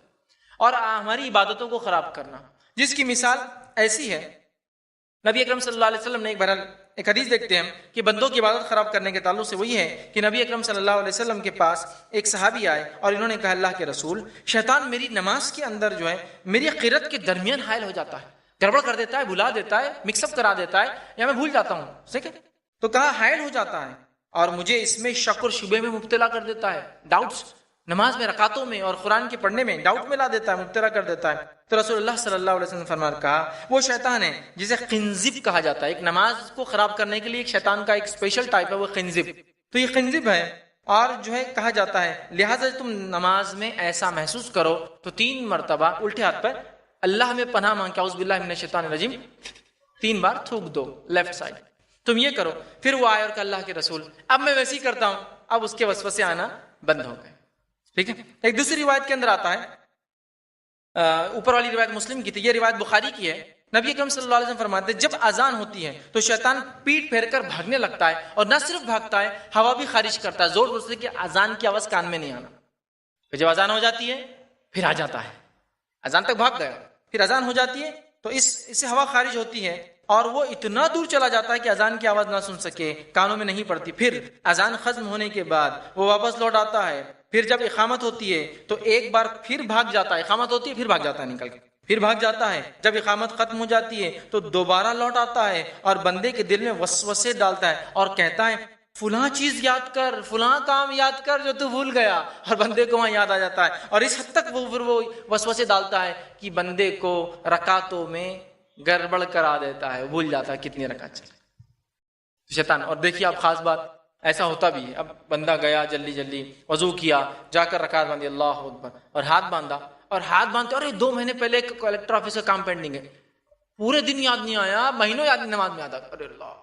اور ہماری عبادتوں کو خراب کرنا, جس کی مثال ایسی ہے. نبی اکرم صلی اللہ علیہ وسلم نے ایک حدیث دیکھتے ہیں کہ بندوں کی عبادت خراب کرنے کے تعلق سے وہ یہ ہے کہ نبی اکرم صلی اللہ علیہ وسلم کے پاس ایک صحابی آئے اور انہوں نے کہا اللہ کے رسول, شیطان میری نماز کے اندر جو ہے میری قرت کے درمیان حائل ہو جاتا ہے, گڑبڑ کر دیتا ہے, بھلا دیتا ہے, مکس اپ کرا دیتا ہے, یا میں بھول جاتا ہوں. ٹھیک ہے, تو کہا حائل ہو جاتا ہے اور مجھے اس میں شک اور شبے میں مبتلا کر دیتا ہے, ڈاؤٹس, نماز میں, رکعتوں میں اور قرآن کے پڑھنے میں ڈاؤٹ میں لا دیتا ہے, مبتلا کر دیتا ہے. تو رسول اللہ صلی اللہ علیہ وسلم نے فرمایا کہا وہ شیطان ہے جسے خنزب کہا جاتا ہے. ایک نماز کو خراب کرنے کے لیے ایک شیطان کا ایک اسپیشل ٹائپ ہے وہ خنزب. تو یہ خنزب ہے, اور جو ہے کہا جاتا ہے لہٰذا تم نماز میں ایسا محسوس کرو تو 3 مرتبہ الٹے ہاتھ پر اللہ میں پناہ مانگ کے اعوذ باللہ من الشیطان الرجیم 3 بار تھوک دو لیفٹ سائڈ. تم یہ کرو. پھر وہ آئے اور کہا اللہ کے رسول اب میں ویسے ہی کرتا ہوں, اب اس کے وسوسے آنا بند ہو گئے. ٹھیک ہے. ایک دوسری روایت کے اندر آتا ہے, اوپر والی روایت مسلم کی تھی, یہ روایت بخاری کی ہے. نبی اکرم صلی اللہ علیہ وسلم فرماتے ہیں جب اذان ہوتی ہے تو شیطان پیٹ پھیر کر بھاگنے لگتا ہے, اور نہ صرف بھاگتا ہے ہوا بھی خارج کرتا ہے زور زور سے کہ اذان کی آواز کان میں نہیں آنا. پھر جب اذان ہو جاتی ہے پھر آ جاتا ہے, اذان تک بھاگ گیا, پھر اذان ہو جاتی ہے تو اس سے ہوا خارج ہوتی ہے اور وہ اتنا دور چلا جاتا ہے کہ اذان کی آواز نہ سن سکے, کانوں میں نہیں پڑتی. پھر اذان ختم ہونے کے بعد وہ واپس لوٹ آتا ہے. پھر جب اقامت ہوتی ہے تو ایک بار پھر بھاگ جاتا ہے, اقامت ہوتی ہے پھر بھاگ جاتا ہے نکل کے, پھر بھاگ جاتا ہے. جب اقامت ختم ہو جاتی ہے تو دوبارہ لوٹ آتا ہے اور بندے کے دل میں وسوسے ڈالتا ہے اور کہتا ہے فلاں چیز یاد کر, فلاں کام یاد کر جو تو بھول گیا, اور بندے کو وہاں یاد آ جاتا ہے. اور اس حد تک وہ پھر وہ وسوسے ڈالتا ہے کہ بندے کو رکعتوں میں گڑبڑ کرا دیتا ہے, بھول جاتا ہے کتنی رکعت چلے شیطان. اور دیکھیے آپ خاص بات ایسا ہوتا بھی ہے, اب بندہ گیا جلدی جلدی وضو کیا, جا کر رکعت باندھی اللہ اکبر, اور ہاتھ باندھا, اور ہاتھ باندھتے اور 2 مہینے پہلے کلیکٹر آفس کا کام پینڈنگ ہے, پورے دن یاد نہیں آیا, مہینوں یاد نہیں, نماز میں یاد آ, ارے اللہ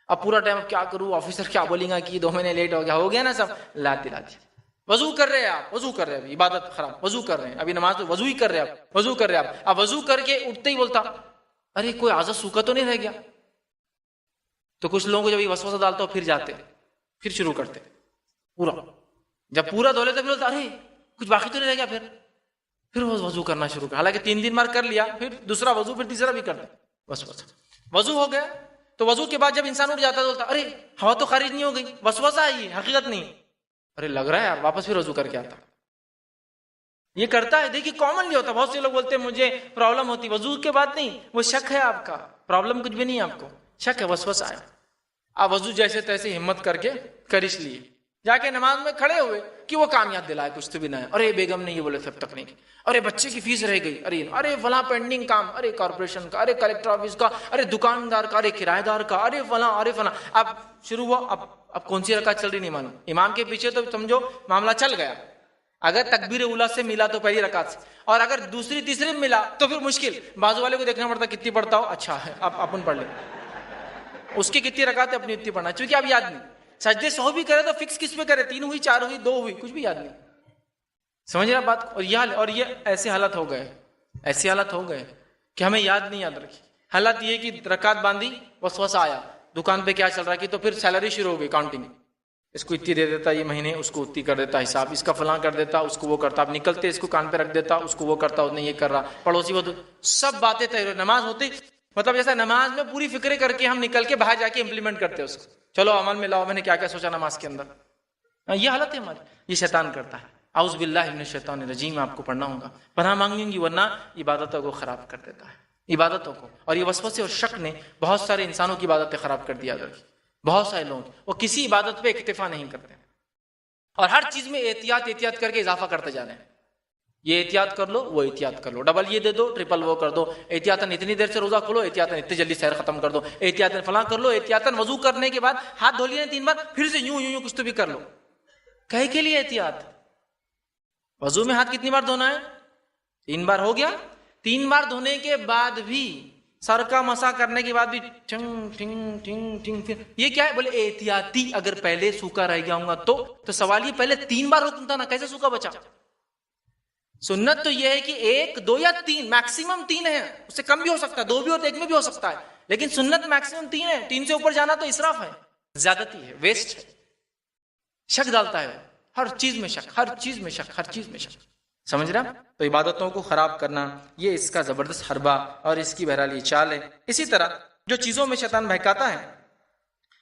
اب پورا ٹائم اب کیا کروں, آفیسر کیا بولیں گا کہ 2 مہینے لیٹ ہو گیا نا سب, لاتی وضو کر رہے ہیں آپ, وضو کر رہے ہیں, عبادت خراب, وضو کر رہے ہیں, ابھی نماز تو وضو ہی کر رہے ہیں آپ, وضو کر رہے ہیں آپ, اب وضو کر کے اٹھتے ہی بولتا ارے کوئی اعضا سوکھا تو نہیں رہ گیا. تو کچھ لوگوں کو جب یہ وسوسہ ڈالتا ہو پھر جاتے پھر شروع کرتے پورا. جب پورا دھو لیتے پھر بولتا ارے کچھ باقی تو نہیں رہ گیا, پھر وہ وضو کرنا شروع کر. حالانکہ 3 بار کر لیا, پھر دوسرا وضو, پھر تیسرا بھی کرتے. وسوسہ وضو ہو گیا تو وضو کے بعد جب انسان اٹھ جاتا ہے تو بولتا ارے ہوا تو خارج نہیں ہو گئی, وسوسہ ہے یہ, حقیقت نہیں. ارے لگ رہا ہے یار, واپس پھر وضو کر کے آتا. یہ کرتا ہے. دیکھیے کامنلی ہوتا ہے. بہت سے لوگ بولتے ہیں مجھے پرابلم ہوتی, وضو کے بعد نہیں, وہ شک ہے آپ کا, پرابلم کچھ بھی نہیں ہے آپ کو, شک ہے, وسوسہ ہے. آپ وضو جیسے تیسے ہمت کر کے کر اس لیے جا کے نماز میں کھڑے ہوئے کہ وہ کامیاب دلائے, کچھ تو بھی نہ ہے. ارے بیگم نے یہ بولے تھے اب تک نہیں کی, ارے بچے کی فیس رہ گئی, ارے فلاں پینڈنگ کام, ارے کارپوریشن کا, ارے کلیکٹر آفس کا, ارے دکاندار کا, ارے کرایہ دار کا, ارے فلاں. اب شروع ہوا, اب کون سی رکعت چل رہی نہیں معلوم. امام کے پیچھے تو سمجھو معاملہ چل گیا. اگر تکبیر اولیٰ سے ملا تو پہلی رکعت سے, اور اگر دوسری تیسری میں ملا تو پھر مشکل. بازو والے کو دیکھنا پڑتا کتنی پڑھتا ہو, اچھا ہے اب اپن پڑھ لیں, اس کی کتنی رکعت ہے اپنی اتنی پڑھنا, چونکہ اب یاد نہیں. سجدے 100 بھی کرے تو فکس کس پہ کرے, 3 ہوئی 4 ہوئی 2 ہوئی, کچھ بھی یاد نہیں. سمجھ رہے بات. اور یہ ایسے حالت ہو گئے, ایسی حالت ہو گئے کہ ہمیں یاد نہیں یاد رکھی. حالت یہ کہ رکعت باندھی, وسوسہ آیا, دکان پہ کیا چل رہا ہے, کہ تو پھر سیلری شروع ہو گئی, کاؤنٹنگ, اس کو اتنی دے دیتا یہ مہینے, اس کو اتنی کر دیتا حساب, اس کا فلاں کر دیتا, اس کو وہ کرتا, اب نکلتے اس کو کان پہ رکھ دیتا, اس کو وہ کرتا, اس نے یہ کر رہا, پڑوسی وہ سب باتیں طے. نماز ہوتی مطلب جیسا نماز میں پوری فکریں کر کے ہم نکل کے باہر جا کے امپلیمنٹ کرتے اس کو, چلو عمل میں لاؤ, میں نے کیا کیا سوچا نماز کے اندر. یہ حالت ہے ہماری. یہ شیطان کرتا ہے. اعوذ باللہ من الشیطان الرجیم, آپ کو پڑھنا ہوگا, پناہ مانگیں گی, ورنہ عبادتوں کو خراب کر دیتا ہے, عبادتوں کو. اور یہ وسوسے اور شک نے بہت سارے انسانوں کی عبادتیں خراب کر دیا. بہت سارے لوگ وہ کسی عبادت پہ اکتفا نہیں کرتے, اور ہر چیز میں احتیاط کر کے اضافہ کرتے جا رہے ہیں. یہ احتیاط کر لو, وہ احتیاط کر لو, ڈبل یہ دے دو, ٹرپل وہ کر دو, احتیاطاً اتنی دیر سے روزہ کھولو, احتیاطاً اتنی جلدی سحر ختم کر دو, احتیاطاً فلاں کر لو, احتیاطاً وضو کرنے کے بعد ہاتھ دھو لیے 3 بار, پھر سے یوں کچھ تو بھی کر لو. کہے کے لیے احتیاط. وضو میں ہاتھ کتنی بار دھونا ہے, 3 بار ہو گیا. 3 بار دھونے کے بعد بھی, سر کا مسا کرنے کے بعد بھی ٹھنگ ٹھنگ ٹھنگ ٹھنگ, پھر یہ کیا ہے, بولے احتیاطی. اگر پہلے سوکھا رہ گیا ہوں گا تو سوال یہ پہلے 3 بار حکم تھا نا, کیسے سوکھا بچا. سنت تو یہ ہے کہ 1 2 یا 3, میکسیمم 3 ہے, اس سے کم بھی ہو سکتا ہے, 2 بھی اور 1 میں بھی ہو سکتا ہے, لیکن سنت میکسیمم 3 ہے. 3 سے اوپر جانا تو اسراف ہے, زیادتی ہے, ویسٹ ہے, شک ڈالتا ہے ہر چیز میں, شک ہر چیز میں, شک ہر چیز میں شک. سمجھ رہے ہیں. تو عبادتوں کو خراب کرنا یہ اس کا زبردست حربہ اور اس کی بہرحال یہ چال ہے. اسی طرح جو چیزوں میں شیطان بہکاتا ہے,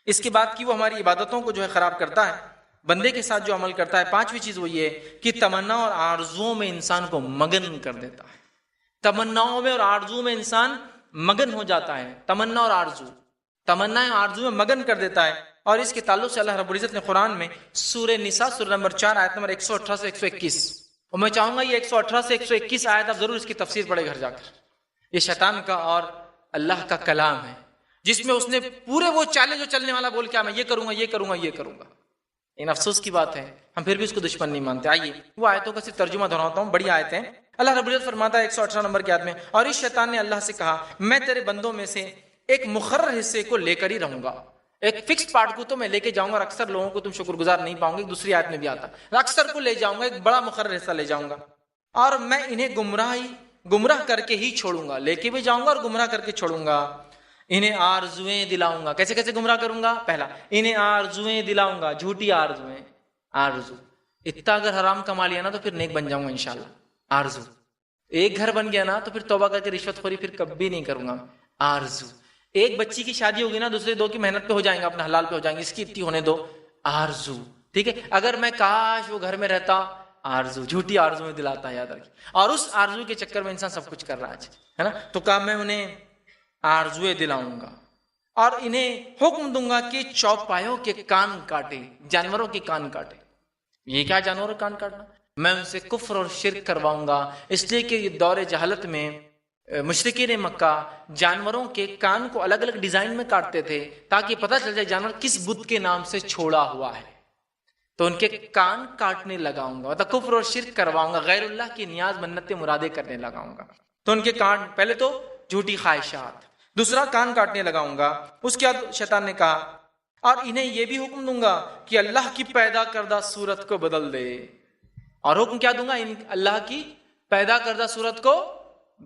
اس کے بعد کی وہ ہماری عبادتوں کو جو ہے خراب کرتا ہے, بندے کے ساتھ جو عمل کرتا ہے. 5ویں چیز وہ یہ ہے کہ تمنا اور آرزوؤں میں انسان کو مگن کر دیتا ہے. تمناؤں میں اور آرزو میں انسان مگن ہو جاتا ہے. تمنا اور آرزو میں مگن کر دیتا ہے. اور اس کے تعلق سے اللہ رب العزت نے قرآن میں سورہ نساء سورہ نمبر 4 آیت نمبر 118 سے 121, اور میں چاہوں گا یہ 118 سے 121 آیت آپ ضرور اس کی تفسیر پڑھے گھر جا کر. یہ شیطان کا اور اللہ کا کلام ہے, جس میں اس نے پورے وہ چالے جو چلنے والا بول کیا, میں یہ کروں گا یہ کروں گا یہ کروں گا. ان افسوس کی بات ہے ہم پھر بھی اس کو دشمن نہیں مانتے. آئیے وہ آیتوں کا صرف ترجمہ دہراتا ہوں, بڑی آیتیں. اللہ رب العزت فرماتا ہے 118 نمبر کی آیت میں, اور اس شیطان نے اللہ سے کہا میں تیرے بندوں میں سے ایک مقرر حصے کو لے کر ہی رہوں گا, ایک فکس پارٹ کو تو میں لے کے جاؤں گا, اور اکثر لوگوں کو تم شکر گزار نہیں پاؤں گے. دوسری آیت میں بھی آتا ہے اکثر کو لے جاؤں گا, ایک بڑا مقرر حصہ لے جاؤں گا, اور میں انہیں گمراہ کر کے ہی چھوڑوں گا. لے کے بھی جاؤں گا اور گمراہ کر کے چھوڑوں گا. انہیں آرزویں دلاؤں گا. کیسے کیسے گمراہ کروں گا؟ پہلا, انہیں آرزویں دلاؤں گا, جھوٹی آرزویں. آرزو اتنا اگر حرام کما لیا نا تو پھر نیک بن جاؤں گا انشاءاللہ. آرزو ایک گھر بن گیا نا تو پھر توبہ کر کے رشوت خوری پھر کبھی نہیں کروں گا. آرزو ایک بچی کی شادی ہوگی نا, دوسرے 2 کی محنت پہ ہو جائیں گے, اپنا حلال پہ ہو جائیں گے, اس کی اتنی ہونے دو. آرزو ٹھیک ہے. اگر میں کاش وہ گھر میں رہتا, آرزو جھوٹی آرزو میں دلاتا ہے, یاد رکھیے. اور اس آرزو کے چکر میں انسان سب کچھ کر رہا ہے نا. تو کہا میں انہیں آرزویں دلاؤں گا, اور انہیں حکم دوں گا کہ چوپایوں کے کان کاٹے, جانوروں کے کان کاٹے. یہ کیا جانوروں کے کان کاٹنا؟ میں ان سے کفر اور شرک کرواؤں گا, اس لیے کہ یہ دور جہالت میں مشرکین مکہ جانوروں کے کان کو الگ الگ ڈیزائن میں کاٹتے تھے تاکہ پتہ چل جائے جانور کس بت کے نام سے چھوڑا ہوا ہے. تو ان کے کان کاٹنے لگاؤں گا, کفر اور شرک کرواؤں گا, غیر اللہ کی نیاز منتیں مرادیں کرنے لگاؤں گا. تو ان کے کان, پہلے تو جھوٹی خواہشات, دوسرا کان کاٹنے لگاؤں گا. اس کے بعد شیطان نے کہا اور انہیں یہ بھی حکم دوں گا کہ اللہ کی پیدا کردہ صورت کو بدل دے. اور حکم کیا دوں گا؟ اللہ کی پیدا کردہ صورت کو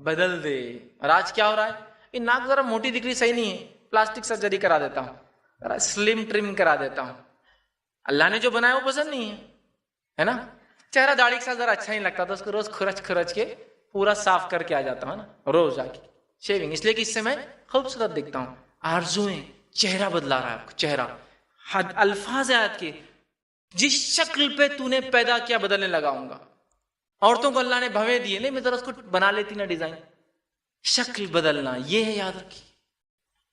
بدل دے. اور آج کیا ہو رہا ہے؟ یہ ناک ذرا موٹی دکھ رہی، صحیح نہیں ہے، پلاسٹک سرجری کرا دیتا ہوں، ذرا سلم ٹرم کرا دیتا ہوں. اللہ نے جو بنایا وہ پسند نہیں ہے نا. چہرہ داڑھی کے ساتھ ذرا اچھا نہیں لگتا، تو اس کو روز کھرچ کے پورا صاف کر کے آ جاتا ہوں نا، روز آ کے شیونگ، اس لیے کہ اس سے میں خوبصورت دکھتا ہوں. آرزویں، چہرہ بدلا رہا ہے آپ کو، چہرہ، الفاظ آیت کے، جس شکل پہ تو نے پیدا کیا بدلنے لگاؤں گا. عورتوں کو اللہ نے بھویں دیے، نہیں میں ذرا اس کو بنا لیتی نا ڈیزائن. شکل بدلنا یہ ہے، یاد رکھیے.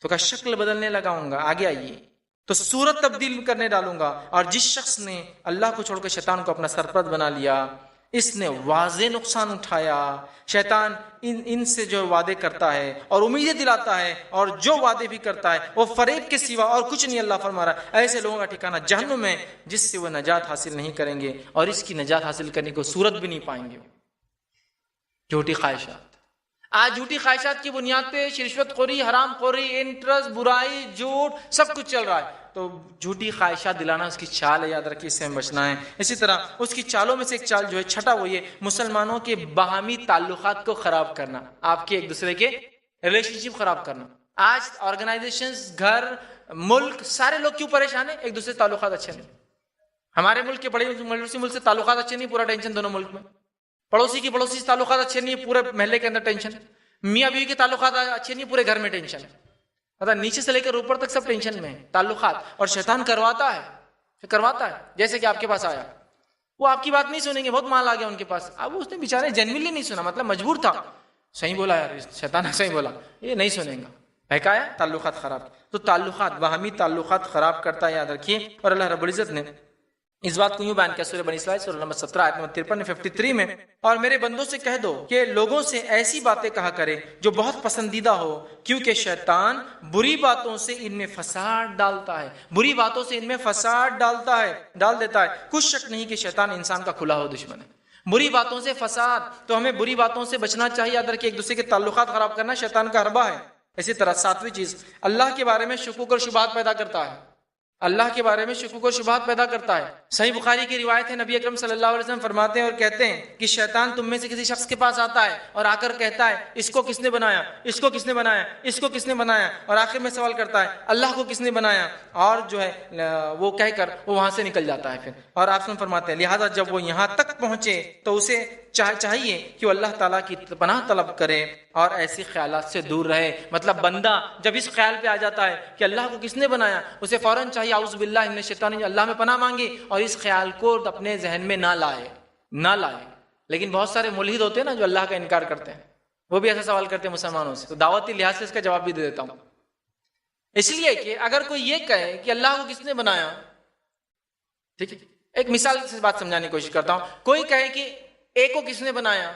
تو کہا شکل بدلنے لگاؤں گا. آگے آئیے، تو صورت تبدیل کرنے ڈالوں گا. اور جس شخص نے اللہ کو چھوڑ کر شیطان کو اپنا سرپرست بنا لیا، اس نے واضح نقصان اٹھایا. شیطان ان سے جو وعدے کرتا ہے اور امیدیں دلاتا ہے، اور جو وعدے بھی کرتا ہے وہ فریب کے سوا اور کچھ نہیں. اللہ فرما رہا ہے ایسے لوگوں کا ٹھکانہ جہنم ہے، جس سے وہ نجات حاصل نہیں کریں گے، اور اس کی نجات حاصل کرنے کو صورت بھی نہیں پائیں گے. جھوٹی خواہشات، آج جھوٹی خواہشات کی بنیاد پہ رشوت خوری، حرام خوری، انٹرسٹ، برائی، جھوٹ، سب کچھ چل رہا ہے. تو جھوٹی خواہشات دلانا اس کی چال ہے، یاد رکھیے، اس سے ہم بچنا ہے. اسی طرح اس کی چالوں میں سے ایک چال جو ہے چھٹا، وہ یہ مسلمانوں کے باہمی تعلقات کو خراب کرنا، آپ کے ایک دوسرے کے ریلیشن شپ خراب کرنا. آج آرگنائزیشنز، گھر، ملک، سارے لوگ کیوں پریشان ہیں؟ ایک دوسرے سے تعلقات اچھے نہیں. ہمارے ملک کے بڑے ملک سے تعلقات اچھے نہیں، پورا ٹینشن دونوں ملک میں. پڑوسی کی پڑوسی سے تعلقات اچھے نہیں، پورے محلے کے اندر ٹینشن. میاں بیوی کے تعلقات اچھے نہیں، پورے گھر میں ٹینشن ہے. مطلب نیچے سے لے کر اوپر تک سب ٹینشن میں ہیں تعلقات. اور شیطان کرواتا ہے. جیسے کہ آپ کے پاس آیا، وہ آپ کی بات نہیں سنیں گے، بہت مال آ گیا ان کے پاس. اب اس نے بیچارے جنوینلی نہیں سنا، مطلب مجبور تھا. صحیح بولا یار، شیطان صحیح بولا، یہ نہیں سنیں گا، بہکایا، تعلقات خراب. تو تعلقات، باہمی تعلقات خراب کرتا ہے، یاد رکھیے. اور اللہ رب العزت نے اس بات کو یوں بیان کیا سورہ بنی اسرائیل سورہ نمبر 17 آیت نمبر 53 53 میں، اور میرے بندوں سے کہہ دو کہ لوگوں سے ایسی باتیں کہا کرے جو بہت پسندیدہ ہو، کیونکہ شیطان بری باتوں سے ان میں فساد ڈالتا ہے. بری باتوں سے ان میں فساد ڈال دیتا ہے. کچھ شک نہیں کہ شیطان انسان کا کھلا ہو دشمن ہے. بری باتوں سے فساد، تو ہمیں بری باتوں سے بچنا چاہیے. یاد رکھیے، ایک دوسرے کے تعلقات خراب کرنا شیطان کا حربہ ہے. اسی طرح ساتویں چیز، اللہ کے بارے میں شکوک اور شبہات پیدا کرتا ہے. اللہ کے بارے میں شکوک و شبہات پیدا کرتا ہے. صحیح بخاری کی روایت ہے، نبی اکرم صلی اللہ علیہ وسلم فرماتے ہیں اور کہتے ہیں کہ شیطان تم میں سے کسی شخص کے پاس آتا ہے اور آ کر کہتا ہے اس کو کس نے بنایا، اس کو کس نے بنایا، اس کو کس نے بنایا، اور آخر میں سوال کرتا ہے اللہ کو کس نے بنایا، اور جو ہے وہ کہہ کر وہ وہاں سے نکل جاتا ہے پھر. اور آپ فرماتے ہیں لہٰذا جب وہ یہاں تک پہنچے تو اسے چاہیے کہ وہ اللہ تعالیٰ کی پناہ طلب کرے اور ایسی خیالات سے دور رہے. مطلب بندہ جب اس خیال پہ آ جاتا ہے کہ اللہ کو کس نے بنایا، اسے فوراً چاہیے اعوذ باللہ من الشیطان، اللہ میں پناہ مانگے اور اس خیال کو اپنے ذہن میں نہ لائے. لیکن بہت سارے ملحد ہوتے ہیں نا جو اللہ کا انکار کرتے ہیں، وہ بھی ایسا سوال کرتے ہیں مسلمانوں سے. تو دعوتی لحاظ سے اس کا جواب بھی دے دیتا ہوں. اس لیے کہ اگر کوئی یہ کہے کہ اللہ کو کس نے بنایا، ٹھیک ہے، ایک مثال سے بات سمجھانے کی کوشش کرتا ہوں. کوئی کہے کہ اے کو کس نے بنایا،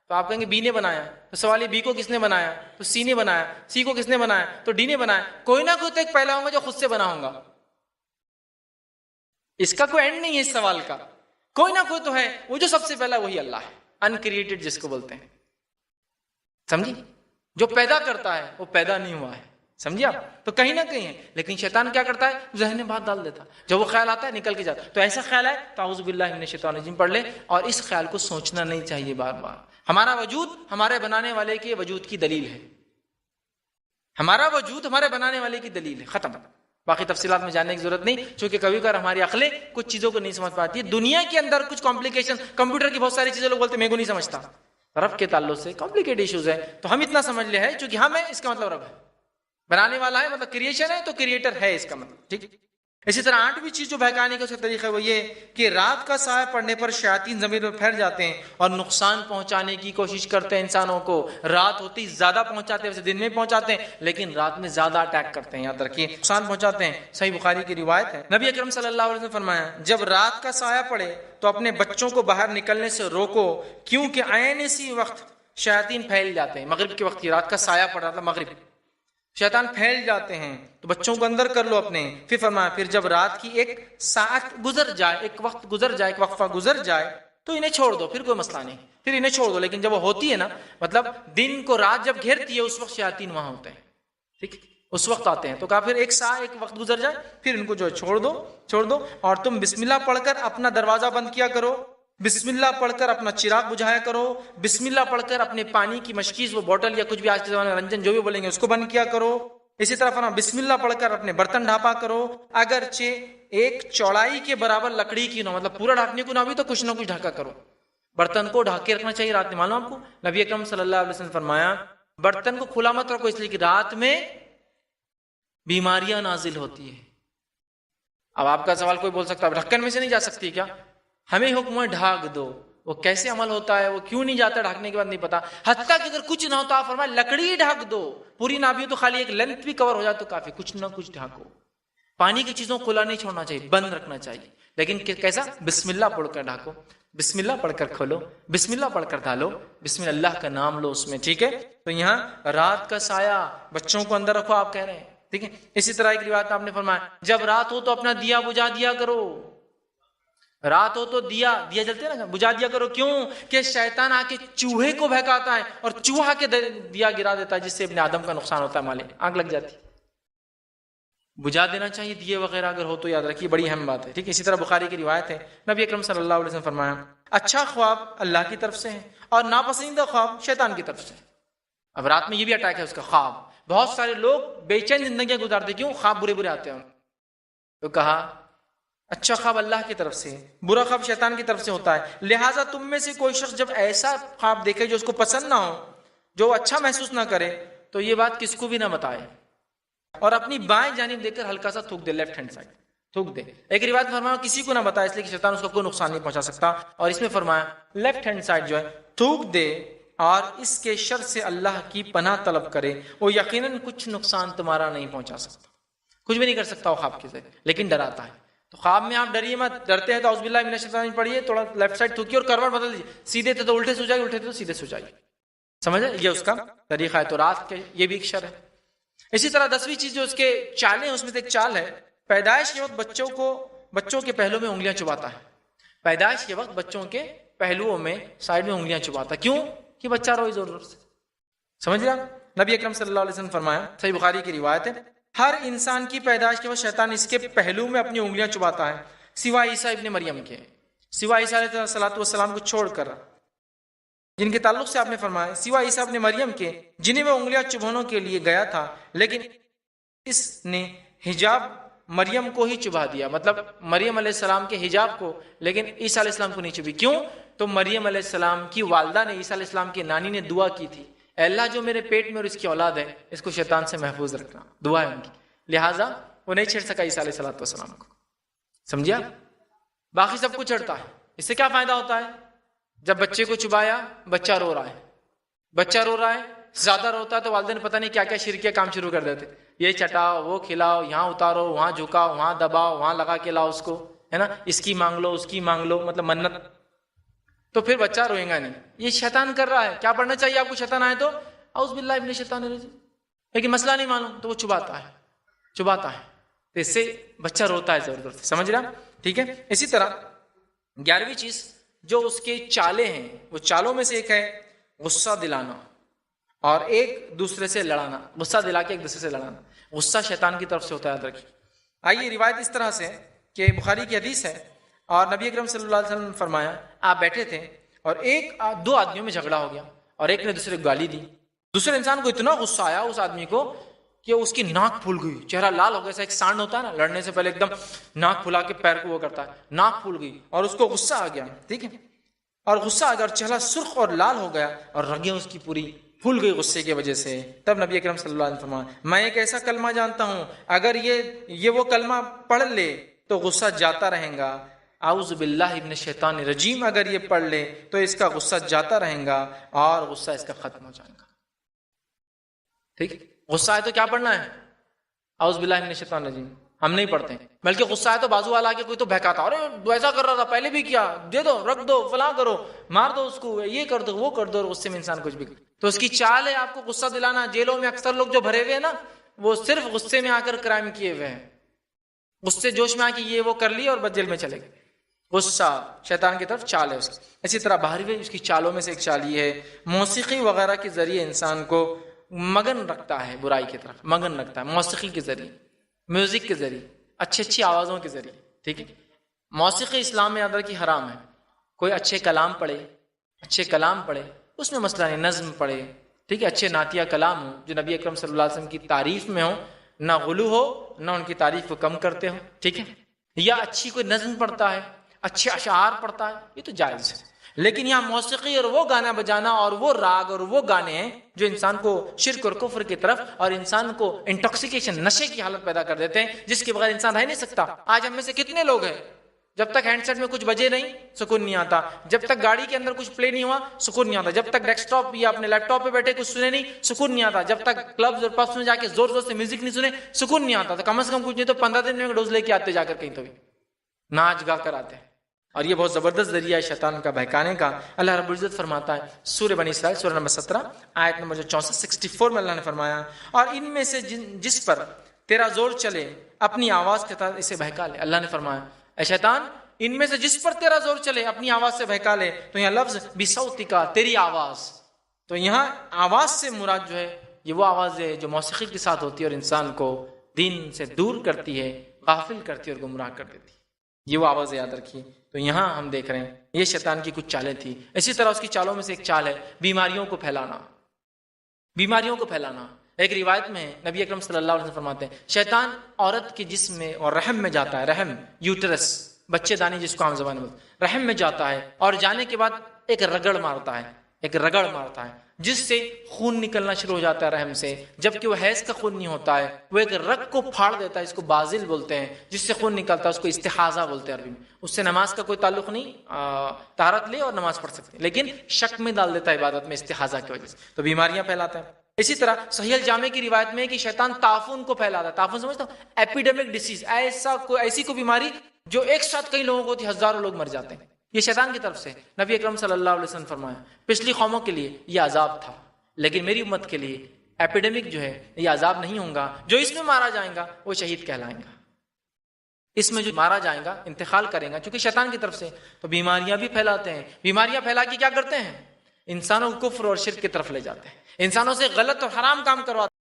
تو آپ کہیں گے بی نے بنایا. تو سوال یہ بی کو کس نے بنایا، تو سی نے بنایا. سی کو کس نے بنایا، تو ڈی نے بنایا. کوئی نہ کوئی تو ایک پہلا ہوگا جو خود سے بنا ہوگا. اس کا کوئی اینڈ نہیں ہے اس سوال کا. کوئی نہ کوئی تو ہے، وہ جو سب سے پہلا وہی اللہ ہے، انکریٹڈ جس کو بولتے ہیں. سمجھی، جو پیدا کرتا ہے وہ پیدا نہیں ہوا ہے. سمجھے آپ؟ تو کہیں نہ کہیں ہے. لیکن شیطان کیا کرتا ہے، ذہن میں بات ڈال دیتا. جب وہ خیال آتا ہے نکل کے جاتا. تو ایسا خیال ہے تو اعوذ باللہ من الشیطان الرجیم پڑھ لے. اور اس خیال کو سوچنا نہیں چاہیے بار بار. ہمارا وجود ہمارے بنانے والے کے وجود کی دلیل ہے. ہمارا وجود ہمارے بنانے والے کی دلیل ہے، ختم. باقی تفصیلات میں جاننے کی ضرورت نہیں، چونکہ کبھی کبھار ہماری عقلیں کچھ چیزوں کو نہیں سمجھ پاتی ہے. دنیا کے اندر کچھ کمپلیکیشن، کمپیوٹر کی بہت ساری چیزیں لوگ بولتے ہیں میں کو نہیں سمجھتا. رب کے تعلق سے کمپلیکیٹ ایشوز ہے، تو ہم اتنا سمجھ لے ہے چونکہ ہم ہے اس کا مطلب رب ہے، بنانے والا ہے، مطلب کریشن ہے تو کریٹر ہے اس کا مطلب. ٹھیک. اسی طرح 8ویں چیز جو بہکانے کا اس کا طریقہ ہے وہ یہ کہ رات کا سایہ پڑنے پر شیاطین زمین میں پھیل جاتے ہیں اور نقصان پہنچانے کی کوشش کرتے ہیں انسانوں کو. رات ہوتی زیادہ پہنچاتے ہیں، ویسے دن میں پہنچاتے ہیں لیکن رات میں زیادہ اٹیک کرتے ہیں. یاد رکھیے، نقصان پہنچاتے ہیں. صحیح بخاری کی روایت ہے، نبی اکرم صلی اللہ علیہ وسلم نے فرمایا جب رات کا سایہ پڑے تو اپنے بچوں کو باہر نکلنے سے روکو، کیونکہ عین اسی وقت شیاطین پھیل جاتے ہیں. مغرب کے وقت کی رات کا سایہ پڑ رہا تھا، مغرب، شیطان پھیل جاتے ہیں تو بچوں کو اندر کر لو اپنے. پھر فرمایا پھر جب رات کی ایک ساعت گزر جائے، ایک وقت گزر جائے، ایک وقفہ گزر جائے تو انہیں چھوڑ دو، پھر کوئی مسئلہ نہیں، پھر انہیں چھوڑ دو. لیکن جب وہ ہوتی ہے نا، مطلب دن کو رات جب گھیرتی ہے اس وقت شیاطین وہاں ہوتے ہیں. ٹھیک، اس وقت آتے ہیں. تو کہا پھر ایک وقت گزر جائے پھر ان کو جو چھوڑ دو. اور تم بسم اللہ پڑھ کر اپنا دروازہ بند کیا کرو بسم اللہ پڑھ کر اپنا چراغ بجھایا کرو، بسم اللہ پڑھ کر اپنے پانی کی مشکیز وہ بوٹل یا کچھ بھی آج کے زمانے میں رنجن جو بھی بولیں گے اس کو بند کیا کرو۔ اسی طرح فرمایا بسم اللہ پڑھ کر اپنے برتن ڈھانپا کرو، اگرچہ ایک چوڑائی کے برابر لکڑی کی نہ، مطلب پورا ڈھانپنے کو نہ بھی تو کچھ نہ کچھ ڈھکا کرو۔ برتن کو ڈھک کے رکھنا چاہیے رات میں، معلوم آپ کو نبی اکرم صلی اللہ علیہ وسلم فرمایا برتن کو کھلا مت رکھو، اس لیے کہ رات میں بیماریاں نازل ہوتی ہے۔ اب آپ کا سوال کوئی بول سکتا ہے ڈھکن میں سے نہیں جا سکتی کیا؟ ہمیں حکم ہے ڈھاک دو، وہ کیسے عمل ہوتا ہے، وہ کیوں نہیں جاتا ڈھانکنے کے بعد نہیں پتا، حتیٰ کہ اگر کچھ نہ ہو تو آپ فرمائے لکڑی ڈھک دو، پوری نہ بھی ہو تو خالی ایک لینتھ بھی کور ہو جائے تو کافی، کچھ نہ کچھ ڈھانکو۔ پانی کی چیزوں کو کھلا نہیں چھوڑنا چاہیے، بند رکھنا چاہیے، لیکن کیسا؟ بسم اللہ پڑھ کر ڈھانکو، بسم اللہ پڑھ کر کھولو، بسم اللہ پڑھ کر ڈالو، بسم اللہ کا نام لو اس میں، ٹھیک ہے؟ تو یہاں رات کا سایہ بچوں کو اندر رکھو آپ کہہ رہے ہیں، ٹھیک ہے؟ اسی طرح ایک روایت آپ نے فرمایا جب رات ہو تو اپنا دیا بجھا دیا کرو، رات ہو تو دیا جلتے ہیں نا، بجھا دیا کرو، کیوں کہ شیطان آ کے چوہے کو بہکاتا ہے اور چوہا کے دیا گرا دیتا ہے، جس سے ابن آدم کا نقصان ہوتا ہے، مالے آنکھ لگ جاتی۔ بجھا دینا چاہیے دیے وغیرہ اگر ہو تو، یاد رکھیے بڑی اہم بات ہے، ٹھیک ہے؟ اسی طرح بخاری کی روایت ہے نبی اکرم صلی اللہ علیہ وسلم فرمایا اچھا خواب اللہ کی طرف سے ہے اور ناپسندیدہ خواب شیطان کی طرف سے۔ اب رات میں یہ بھی اٹیک ہے اس کا، خواب بہت سارے لوگ بے چین زندگیاں گزارتے، کیوں؟ خواب برے برے آتے ہیں۔ تو کہا اچھا خواب اللہ کی طرف سے، برا خواب شیطان کی طرف سے ہوتا ہے، لہٰذا تم میں سے کوئی شخص جب ایسا خواب دیکھے جو اس کو پسند نہ ہو، جو اچھا محسوس نہ کرے، تو یہ بات کس کو بھی نہ بتائے اور اپنی بائیں جانب دے کر ہلکا سا تھوک دے، لیفٹ ہینڈ سائڈ تھوک دے۔ ایک روایت فرمایا کسی کو نہ بتائے، اس لیے کہ شیطان اس کو کوئی نقصان نہیں پہنچا سکتا، اور اس میں فرمایا لیفٹ ہینڈ سائڈ جو ہے تھوک دے اور اس کے شر سے اللہ کی پناہ طلب کرے، وہ یقیناً کچھ نقصان تمہارا نہیں پہنچا سکتا، کچھ بھی نہیں کر سکتا وہ خواب کے ذریعے، لیکن ڈراتا ہے۔ تو خواب میں آپ ڈریے مت، ڈرتے ہیں تو اعوذ باللہ من الشیطان پڑھیے، تھوڑا لیفٹ سائڈ تھوکیے اور کروٹ بدل دیجیے، سیدھے تھے تو الٹے سو جائے، الٹے تھے تو سیدھے سو جائے، سمجھے؟ یہ اس کا طریقہ ہے۔ تو رات کے یہ بھی ایک شر ہے۔ اسی طرح 10ویں چیز جو اس کے چالیں، اس میں سے ایک چال ہے، پیدائش کے وقت بچوں کے پہلوؤں میں انگلیاں چباتا ہے، پیدائش کے وقت بچوں کے پہلوؤں میں سائڈ میں انگلیاں چباتا ہے، کیوں؟ کہ بچہ روئے زور زور سے، سمجھ رہے آپ؟ نبی اکرم صلی اللہ علیہ وسلم فرمایا، صحیح بخاری کی روایت ہے، ہر انسان کی پیدائش کے وقت شیطان اس کے پہلو میں اپنی انگلیاں چباتا ہے سوائے عیسیٰ ابن مریم کے، سوائے عیسیٰ علیہ السلام کو چھوڑ کر، جن کے تعلق سے آپ نے فرمایا سوائے عیسیٰ ابن مریم کے، جنہیں وہ انگلیاں چبھانے کے لیے گیا تھا، لیکن اس نے حجاب مریم کو ہی چبھا دیا، مطلب مریم علیہ السلام کے حجاب کو، لیکن عیسیٰ علیہ السلام کو نہیں چبھی، کیوں؟ تو مریم علیہ السلام کی والدہ نے، عیسیٰ علیہ السلام کی نانی نے دعا کی تھی، اے اللہ جو میرے پیٹ میں اور اس کی اولاد ہے اس کو شیطان سے محفوظ رکھنا، دعا ہے ان کی، لہٰذا وہ نہیں چھیڑ سکا عیسیٰ علیہ السلام کو، سمجھیا؟ باقی سب کو چڑھتا ہے۔ اس سے کیا فائدہ ہوتا ہے؟ جب بچے کو چبایا، بچہ رو رہا ہے، زیادہ روتا ہے تو والدین پتہ نہیں کیا کیا شرکیہ کام شروع کر دیتے، یہ چٹاؤ، وہ کھلاؤ، یہاں اتارو، وہاں جھکاؤ، وہاں دباؤ، وہاں لگا کے لاؤ اس کو، ہے نا، اس کی مانگ لو، اس کی مانگ لو، مطلب منت، تو پھر بچہ روئے گا نہیں۔ یہ شیطان کر رہا ہے۔ کیا پڑھنا چاہیے آپ کو شیطان آئے تو؟ اعوذ باللہ من الشیطان الرجیم، لیکن مسئلہ نہیں معلوم تو وہ چباتا ہے، تو اس سے بچہ روتا ہے زور زور سے، سمجھ رہا؟ ٹھیک ہے۔ اسی طرح 11ویں چیز جو اس کے چالے ہیں، وہ چالوں میں سے ایک ہے غصہ دلانا اور ایک دوسرے سے لڑانا، غصہ دلا کے ایک دوسرے سے لڑانا، غصہ شیطان کی طرف سے ہوتا ہے، یاد رکھیے۔ آئیے روایت اس طرح سے کہ بخاری کی حدیث ہے، اور نبی اکرم صلی اللہ علیہ وسلم نے فرمایا آپ بیٹھے تھے اور دو آدمیوں میں جھگڑا ہو گیا اور ایک نے دوسرے کو گالی دی، دوسرے انسان کو اتنا غصہ آیا اس آدمی کو کہ اس کی ناک پھول گئی، چہرہ لال ہو گیا، ایسا ایک سانڈ ہوتا ہے نا لڑنے سے پہلے ایک دم ناک پھلا کے پیر کو وہ کرتا ہے، ناک پھول گئی اور اس کو غصہ آ گیا، ٹھیک ہے، اور غصہ آ گیا اور چہرہ سرخ اور لال ہو گیا اور رگیں اس کی پوری پھول گئی غصے کی وجہ سے۔ تب نبی اکرم صلی اللہ علیہ وسلم فرمایا میں ایک ایسا کلمہ جانتا ہوں اگر یہ وہ کلمہ پڑھ لے تو غصہ جاتا رہے گا، اعوذ باللہ من الشیطان الرجیم، اگر یہ پڑھ لے تو اس کا غصہ جاتا رہے گا اور غصہ اس کا ختم ہو جائے گا، ٹھیک۔ غصہ ہے تو کیا پڑھنا ہے؟ اعوذ باللہ من الشیطان الرجیم، ہم نہیں پڑھتے ہیں، بلکہ غصہ ہے تو بازو والا کے کوئی تو بہکاتا، ارے ایسا کر رہا تھا پہلے بھی کیا، دے دو، رکھ دو، فلاں کرو، مار دو اس کو، یہ کر دو، وہ کر دو، اور غصے میں انسان کچھ بھی تو اس کی چال ہے آپ کو غصہ دلانا۔ جیلوں میں اکثر لوگ جو بھرے ہوئے ہیں نا، وہ صرف غصے میں آ کر کرائم کیے ہوئے ہیں، غصے جوش میں آ کے یہ وہ کر لیے اور بس جیل میں چلے گئے۔ غصہ شیطان کی طرف چال ہے اس کی۔ اسی طرح 12ویں اس کی چالوں میں سے ایک چال یہ ہے موسیقی وغیرہ کے ذریعے انسان کو مگن رکھتا ہے، برائی کی طرف مگن رکھتا ہے، موسیقی کے ذریعے، میوزک کے ذریعے، اچھی آوازوں کے ذریعے، ٹھیک ہے۔ موسیقی اسلام میں یاد رکھیے حرام ہے، کوئی اچھے کلام پڑھے، اس میں مسئلہ نہیں، نظم پڑھے، ٹھیک ہے، اچھے نعتیہ کلام ہوں جو نبی اکرم صلی اللہ علیہ وسلم کی تعریف میں ہو، نہ غلو ہو نہ ان کی تعریف کو کم کرتے ہو، ٹھیک ہے، یا اچھی کوئی نظم پڑھتا ہے، اچھے اشعار پڑھتا ہے، یہ تو جائز ہے۔ لیکن یہاں موسیقی اور وہ گانا بجانا اور وہ راگ اور وہ گانے ہیں جو انسان کو شرک اور کفر کی طرف اور انسان کو انٹاکسیکیشن، نشے کی حالت پیدا کر دیتے ہیں، جس کے بغیر انسان رہ نہیں سکتا۔ آج ہم میں سے کتنے لوگ ہیں جب تک ہینڈ سیٹ میں کچھ بجے نہیں سکون نہیں آتا، جب تک گاڑی کے اندر کچھ پلے نہیں ہوا سکون نہیں آتا، جب تک ڈیسک ٹاپ یا اپنے لیپ ٹاپ پہ بیٹھے کچھ سنے نہیں سکون نہیں آتا، جب تک کلبز اور پبس میں جا کے زور زور سے میوزک نہیں سنے سکون نہیں آتا، تو کم از کم کچھ نہیں تو 15 دن میں ڈوز لے کے آتے جا کر کہیں تو بھی ناچ گا کر آتے ہیں۔ اور یہ بہت زبردست ذریعہ ہے شیطان کا بہکانے کا۔ اللہ رب العزت فرماتا ہے سورہ بنی اسرائیل سورہ نمبر 17 آیت نمبر 64 میں اللہ نے فرمایا، اور ان میں سے جس پر تیرا زور چلے اپنی آواز کے ساتھ اسے بہکا لے۔ اللہ نے فرمایا اے شیطان ان میں سے جس پر تیرا زور چلے اپنی آواز سے بہکا لے۔ تو یہاں لفظ بصوتی کا، تیری آواز، تو یہاں آواز سے مراد جو ہے یہ وہ آواز ہے جو موسیقی کے ساتھ ہوتی ہے اور انسان کو دین سے دور کرتی ہے، غافل کرتی ہے اور گمراہ کر دیتی ہے، یہ وہ آواز یاد رکھیے۔ تو یہاں ہم دیکھ رہے ہیں یہ شیطان کی کچھ چالیں تھی۔ اسی طرح اس کی چالوں میں سے ایک چال ہے بیماریوں کو پھیلانا۔ ایک روایت میں نبی اکرم صلی اللہ علیہ وسلم فرماتے ہیں شیطان عورت کے جسم میں اور رحم میں جاتا ہے، رحم یوٹرس، بچے دانی جس کو عام زبان میں رحم میں جاتا ہے، اور جانے کے بعد ایک رگڑ مارتا ہے جس سے خون نکلنا شروع ہو جاتا ہے رحم سے، جبکہ وہ حیض کا خون نہیں ہوتا ہے، وہ ایک رگ کو پھاڑ دیتا ہے، اس کو بازل بولتے ہیں، جس سے خون نکلتا ہے، اس کو استحاضہ بولتے ہیں عربی میں۔ اس سے نماز کا کوئی تعلق نہیں، طہارت لے اور نماز پڑھ سکتے ہیں، لیکن شک میں ڈال دیتا ہے عبادت میں استحاضہ کی وجہ سے، تو بیماریاں پھیلاتا ہے۔ اسی طرح صحیح الجامع کی روایت میں ہے کہ شیطان تعفن کو پھیلاتا ہے۔ تعفن سمجھتا ہوں، ایپیڈیمک ڈیسیز، ایسی کوئی بیماری جو ایک ساتھ کئی لوگوں کو ہوتی ہے، ہزاروں لوگ مر جاتے ہیں، یہ شیطان کی طرف سے۔ نبی اکرم صلی اللہ علیہ وسلم فرمایا پچھلی قوموں کے لیے یہ عذاب تھا، لیکن میری امت کے لیے ایپیڈیمک جو ہے یہ عذاب نہیں ہوگا، جو اس میں مارا جائے گا وہ شہید کہلائیں گا، اس میں جو مارا جائے گا انتقال کرے گا، چونکہ شیطان کی طرف سے۔ تو بیماریاں بھی پھیلاتے ہیں، بیماریاں پھیلا کے کیا کرتے ہیں؟ انسانوں کو کفر اور شرک کی طرف لے جاتے ہیں، انسانوں سے غلط اور حرام کام کرواتے ہیں۔